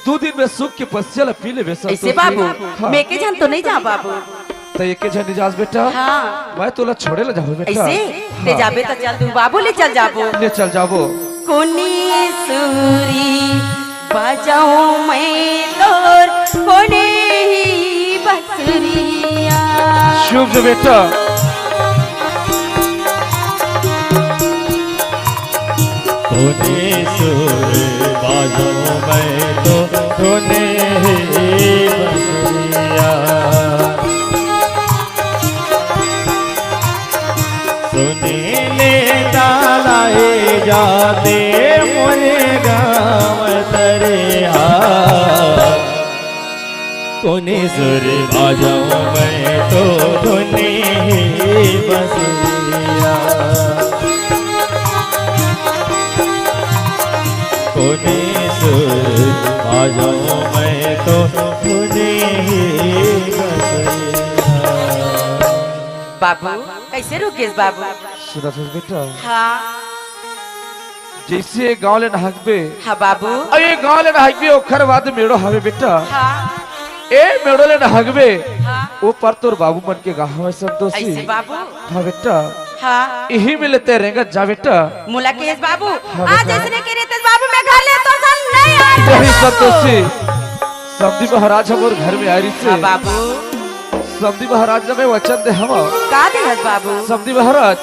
2 दिन में सुख के पश्चल पी ले बेसा। ऐसे बाबू मैं के जान तो नहीं जा बाबू। तो एक जन इजाज बेटा, हाँ मैं तोला छोड़े ला जाबो बेटा। ऐसे ले जाबे तो चल तू बाबू ले चल जाबो। ले चल जाबो। कोनी सूरी बजाऊं मैं तोर कोने ही बसुरिया। शुभ जो बेटा, कोने सुर बाजो मैं तो कोने ही बसरिया, सुने ले डालाए जाते मोरे गाँव तरिया, कोने सुर बाजो मैं तो कोने ही बसरिया, कोने सुर आ जाऊं मैं तो कोने ही बसरिया। बाबू कैसे रुकेश बाबू? सुना बेटा, हाँ जैसे गाँव ले नहाकबे, हाँ बाबू, अरे गाँव ले नहाकबे ओखर बाद मेड़ो हवे बेटा, हाँ ए मेड़ो ले नहाकबे, हाँ वो पर तोर बाबू मन के गाँव है संतोषी। ऐसे बाबू, हाँ बेटा, हाँ यही में लेते रहेंगे जा बेटा। मुलाकेश बाबू हाँ, आज बेटा। ऐसे के रहते बाबू मैं घर ले तो चल नहीं आ यही संतोषी, समधी महाराज हमारे घर में आ रही हाँ से, बाबू समधी महाराज ने वचन दे हम का दे बाबू? समधी महाराज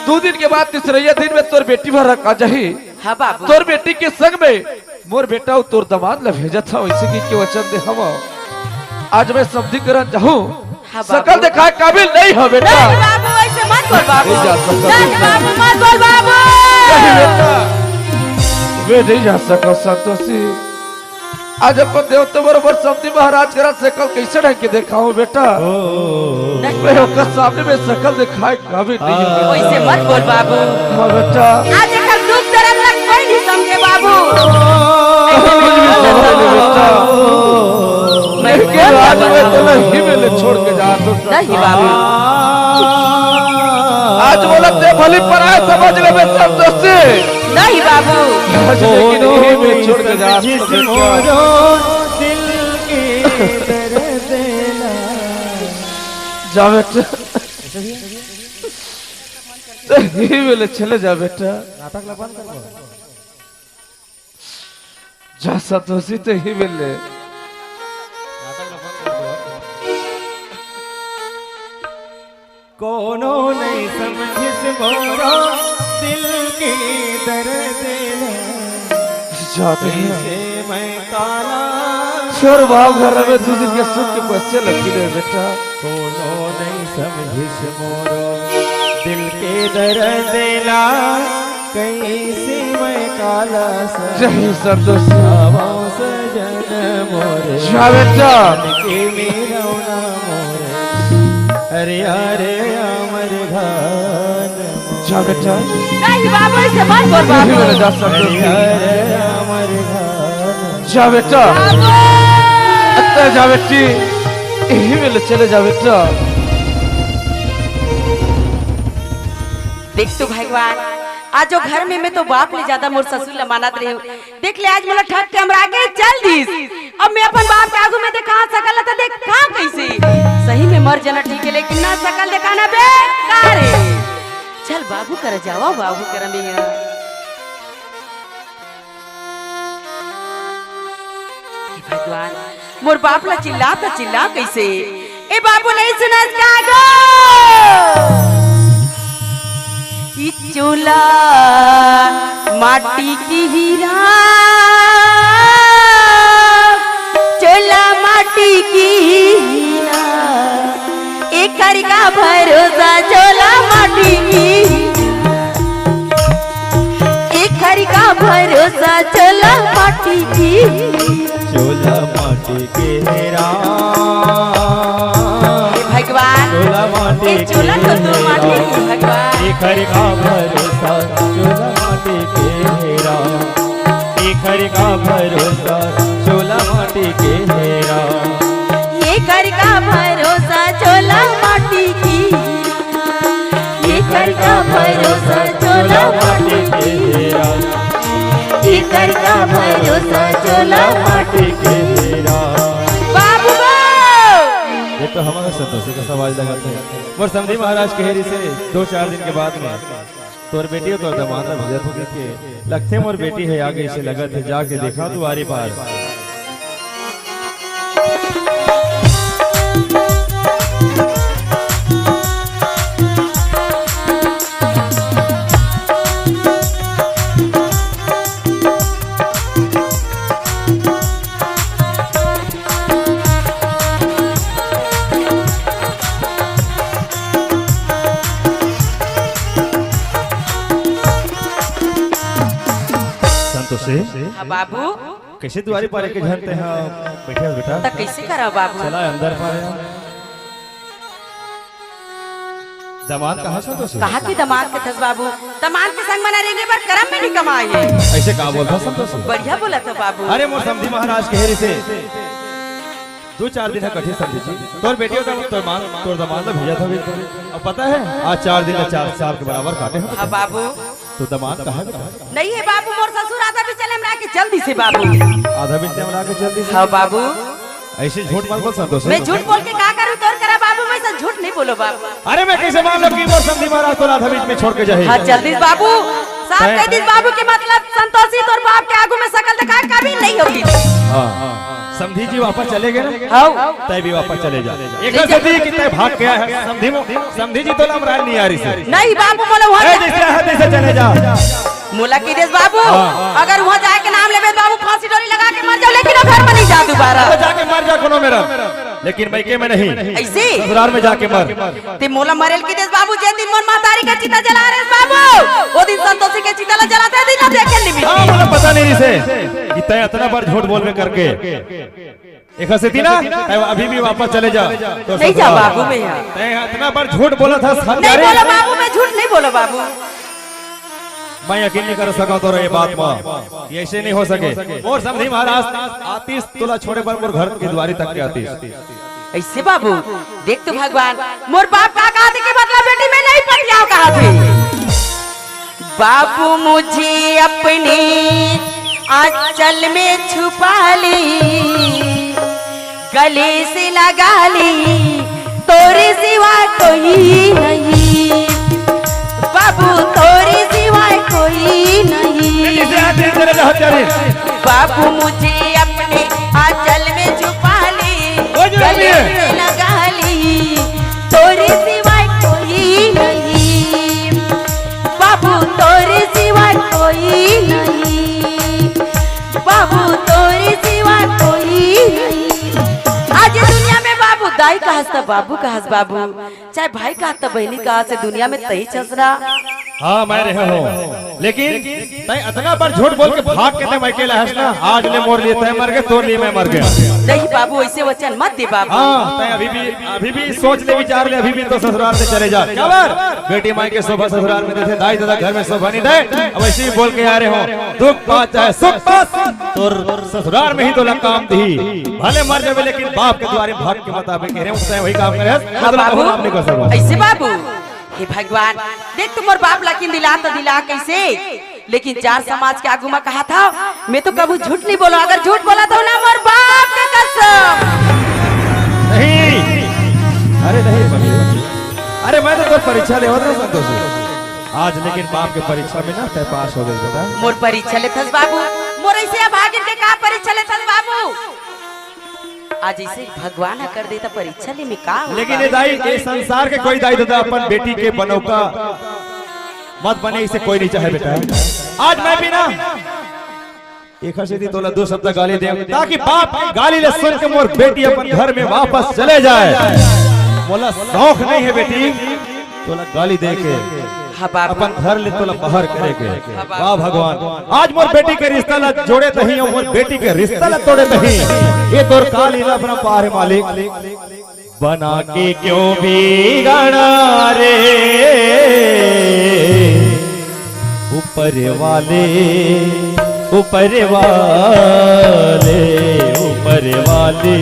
2 दिन के बाद तीसरे दिन में तोर बेटी भर रखा जाही, हाँ बाबू तोर बेटी के संग में मोर बेटा तोर दामाद ला भेजा था, वैसे की के वचन दे हम आज मैं समधी करन जाऊं। हाँ बाबू। सकल दिखाए काबिल नहीं हो बेटा। नहीं बाबू ऐसे मत बोल बाबू, नहीं जा सकता नहीं बाबू मत बोल बाबू। नहीं बेटा, वे नहीं जा सको संतोषी। आज अपन देव तो बरोबर समधी महाराज करा सकल कैसे ढंग के दिखाऊं बेटा, मैं ओकर सामने में सकल दिखाए काबिल नहीं हो बेटा। ऐसे मत बोल बाबू, हाँ बेटा, आज एक दुख दर्द लग कोई नहीं समझे बाबू। बेटा मैं के आज में तो नहीं मिले छोड़ के जा तो नहीं बाबू, आज बोला ते भली पर आए समझ ले बे संतोषी। नहीं बाबू आज लेकिन यही में छोड़ के जा तो बेटा। दिल के दर्द ला जा बेटा, तो यही में चले जा बेटा। नाटक ला बंद कर जा संतोषी तो ही मिले। कोनो नहीं समझिस मोरो दिल की दर्द ला, जाते हैं कैसे मैं काला छोर बाप घर में 2 दिन के सुख के बच्चे लगी रहे बेटा। कोनो नहीं समझिस मोरो दिल के दर्द ला, कैसे मैं काला जय संतोषी। सजन मोरे जा बेटा, के मेरा मोरे, अरे अरे अमर घान जा बेटा, नहीं बाबू ऐसे मत बोल यही बाबू। में जा संतोषी। अरे अमर घान जा बेटा, अत्ता जा बेटी, यही में चले जा बेटा। देख तू भगवान आज जो घर में मैं तो बाप ले ज्यादा मोर ससुर ला मानत रही हूँ, देख ले आज मोला ठग के हमरा आगे चल दीस। अब मैं अपन बाप के आगू में देखा सकल तो देख खा कैसे सही में मर जाना ठीक है, लेकिन ना सकल दिखाना बेकार है। चल बाबू कर जाओ बाबू कर में भगवान मोर बाप ला चिल्ला तो चिल्ला कैसे ए बाबू नहीं सुना का गो चूल्हा माटी की हीरा, चूल्हा माटी की हीरा, एक घर का भरोसा चूल्हा माटी की, एक घर का भरोसा चूल्हा माटी की, चूल्हा माटी के हीरा, भगवान चूल्हा माटी एक चूल्हा तो दो माटी की भगवान, एक हर का भरोसा चूल्हा माटी के हीरा, एक हर का भरोसा चूल्हा माटी के हीरा, ये घर का भरोसा चोला माटी की, ये घर का भरोसा चोला माटी के हीरा, ये घर का भरोसा चोला माटी के हीरा। बाबू ये तो हमारा संतोषी का समाज लगाते हैं। मोर समधी महाराज के हेरी से 2-4 दिन के बाद में तोर बेटी और तोर दामाद भेजा तो के लगते मोर बेटी है आगे से लगत है, जाके देखा दुआरी पार। हाँ बाबू कैसे दुआरी पार के झरते हैं बैठे हो बेटा? तो कैसे करा बाबू? चला अंदर पारे। दामाद कहाँ संतोष? कहा कि दामाद के थस बाबू, दामाद के संग मना रहेंगे पर करम में नहीं कमाए। ऐसे कहा बोलता संतोष? बढ़िया बोला था बाबू। अरे मोर समधी महाराज के हेरी से 2-4 दिन है कठी समझी जी, तोर बेटी का तोर दामाद भेजा था। अब पता है आज 4 दिन 4 साल के बराबर काटे हो। हाँ बाबू तो दामाद कहाँ नहीं है बाबू, मोर ससुर आधा भी चले हमरा के जल्दी से बाबू, आधा बिंदे हमरा के जल्दी से। हाँ बाबू ऐसे झूठ मत बोल संतोष। मैं झूठ बोल के क्या करूं तोर करा बाबू, मैं सब झूठ नहीं बोलो बाबू। अरे मैं कैसे मान लो कि मोर समधी महाराज तो आधा बीच में छोड़ के जाए? हाँ जल्दी बाबू, साफ कह दी बाबू के मतलब संतोषी तोर बाप के आगू में शकल दिखा कभी नहीं होगी। हाँ समधी जी वापस चले गए ना? हाँ तय भी वापस चले जा। एक सदी कितने भाग गया है समधी जी तो लम नहीं आ रही से। नहीं बाबू बोलो वहाँ जैसे है तैसे चले जा। मुला की देश बाबू, अगर वहाँ जाए के नाम लेबे बाबू फांसी डोरी लगा के मर जाओ, लेकिन वो घर में नहीं जा दोबारा। तो जाके मर जा कोनो मेरा, लेकिन मैके में नहीं, ऐसे ससुराल में जाके मर। ते मोला मरेल की देश बाबू, जे दिन मोर मातारी का चिता जला रहे बाबू, वो दिन संतोषी के चिता ला जलाते दिन ना देखे नहीं। हां मुझे पता नहीं से कि तय इतना बार झूठ बोलवे करके एक हंसी ना अभी भी वापस चले जा। तो नहीं जा बाबू मैं यहाँ, तय इतना बार झूठ बोला था। नहीं बोलो बाबू, मैं झूठ नहीं बोलो बाबू। मैं यकीन नहीं कर सका तो ये बात में ये ऐसे नहीं हो सके। और समधी महाराज 30 तोला छोड़े पर मोर घर की द्वारी तक के आती। ऐसे बाबू देख तो भगवान, मोर बाप का कहा थे कि मतलब बेटी में नहीं पड़ जाओ कहा थे। बाबू मुझे अपने आंचल में छुपा ली, गले से लगा ली, तोरे सिवा कोई नहीं बाबू, तोरे सिवा कोई नहीं। बाबू मुझे अपने आंचल में छुपा ली, गले से लगा ली, तोरे सिवा कोई नहीं बाबू, तोरे सिवा कोई नहीं बाबू, तोरे सिवा कोई नहीं। आज दुनिया में बाबू दाई का हंसता बाबू का हंस बाबू, चाहे भाई का हंसता बहनी का हंस, दुनिया में तही चंसरा। हाँ मैं रहे हो, लेकिन तय इतना बार झूठ बोल के भाग के मैं अकेला हंसना। आज ले मोर लिए तय मर गए, तोर लिए मैं मर गया। नहीं बाबू ऐसे वचन मत दे बाबू। हाँ तय अभी भी सोच ले विचार ले, अभी भी तो ससुराल से चले जा। बेटी माई के शोभा ससुराल में देते, दाई दादा घर में शोभा नहीं दे। अब ऐसे ही बोल के आ रहे हो, दुख पास चाहे सुख पास, तो ससुराल में ही तो काम दी। भले मर जावे लेकिन बाप के द्वारे भाग के मुताबिक वही काम करे। हाँ बाबू नहीं कर सकता ऐसे बाबू। हे भगवान देख तुम बाप लकीन दिला तो दिला कैसे, लेकिन 4 समाज के आगू में कहा था मैं तो कभी झूठ नहीं बोला, अगर झूठ बोला तो ना मोर बाप के कसम। नहीं अरे नहीं, अरे मैं तो परीक्षा ले होता संतोष आज, लेकिन बाप के परीक्षा में ना तय पास हो गई बेटा। मोर परीक्षा ले थस बाबू, मोर ऐसे भागिन के का परीक्षा ले थस बाबू। आज इसे भगवान कर देता परीक्षा ले में का, लेकिन ये दाई ये संसार के कोई दाई दादा अपन बेटी के बनौका मत बने, इसे कोई नहीं चाहे बेटा। आज मैं भी ना एक हसीदी तोला 2 शब्द गाली दे, ताकि बाप की गाली ले सुन के मोर बेटी अपन घर में वापस चले जाए। बोला शौक नहीं है बेटी तोला गाली दे के हाँ बाबू अपन घर ले तोला बाहर करेगे। वाह भगवान, आज मोर बेटी के रिश्ता ला जोड़े नहीं और मोर बेटी के रिश्ता ला तोड़े नहीं। ये तोर काली ला अपना पार मालिक बना के क्यों भी गाना रे ऊपर वाले ऊपर वाले ऊपर वाले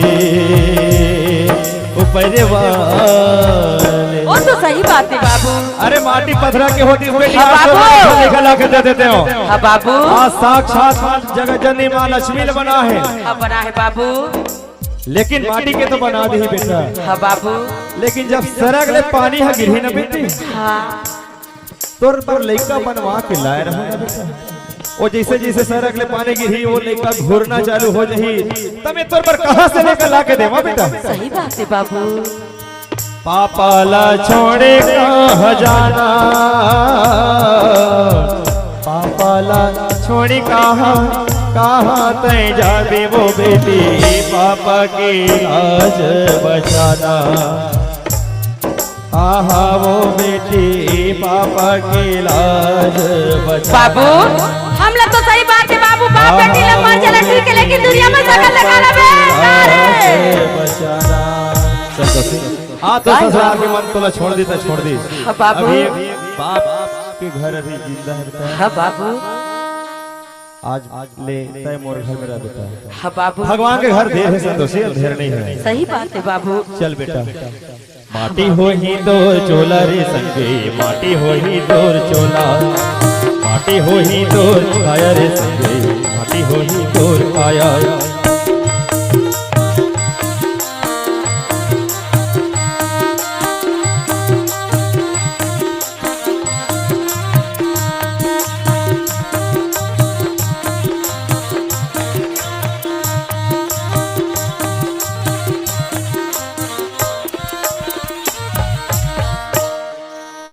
ऊपर वाले। वो तो सही बात है बाबू। अरे माटी पथरा के होती बेटी हाँ बाबू। निकला के दे देते हो। हाँ बाबू। आज साक्षात जगत जननी माँ लक्ष्मी ने बना है। हाँ बना है बाबू। लेकिन माटी के तो बना दी बेटा। हाँ बाबू। लेकिन जब सरग ले पानी है गिरी ना बेटी हाँ तोर पर लइका बनवा के लाए रहोगा बेटा। वो जैसे जैसे सरग ले पानी गिरी वो लइका घूरना चालू हो जही तमे तोर पर कहां से लेकर ला के देवा बेटा। सही बात है बाबू। पापा ला छोड़े कहाँ जाना पापा ला छोड़ी कहाँ कहाँ तय जाबे वो बेटी पापा की लाज बचाना। आहा वो बेटी पापा की लाज बचाना। बाबू हम लोग तो सही बात है बाबू। बाप बेटी लोग मर चला ठीक है लेकिन दुनिया में शकल लगा लबे बचाना। हाँ तो ससुराल के मन तोला छोड़ दी तो छोड़ दी। हाँ बाबू। अभी बाप के घर अभी जिंदा है बेटा। हाँ बाबू। आज ले तय मोर घर में रह बेटा। हाँ बाबू। भगवान के घर देर है संतोषी अंधेर नहीं है। सही बात है बाबू। चल बेटा माटी हो ही तोर चोला रे संगे माटी हो ही तोर चोला माटी हो ही तोर काया रे संगे माटी हो ही तोर काया।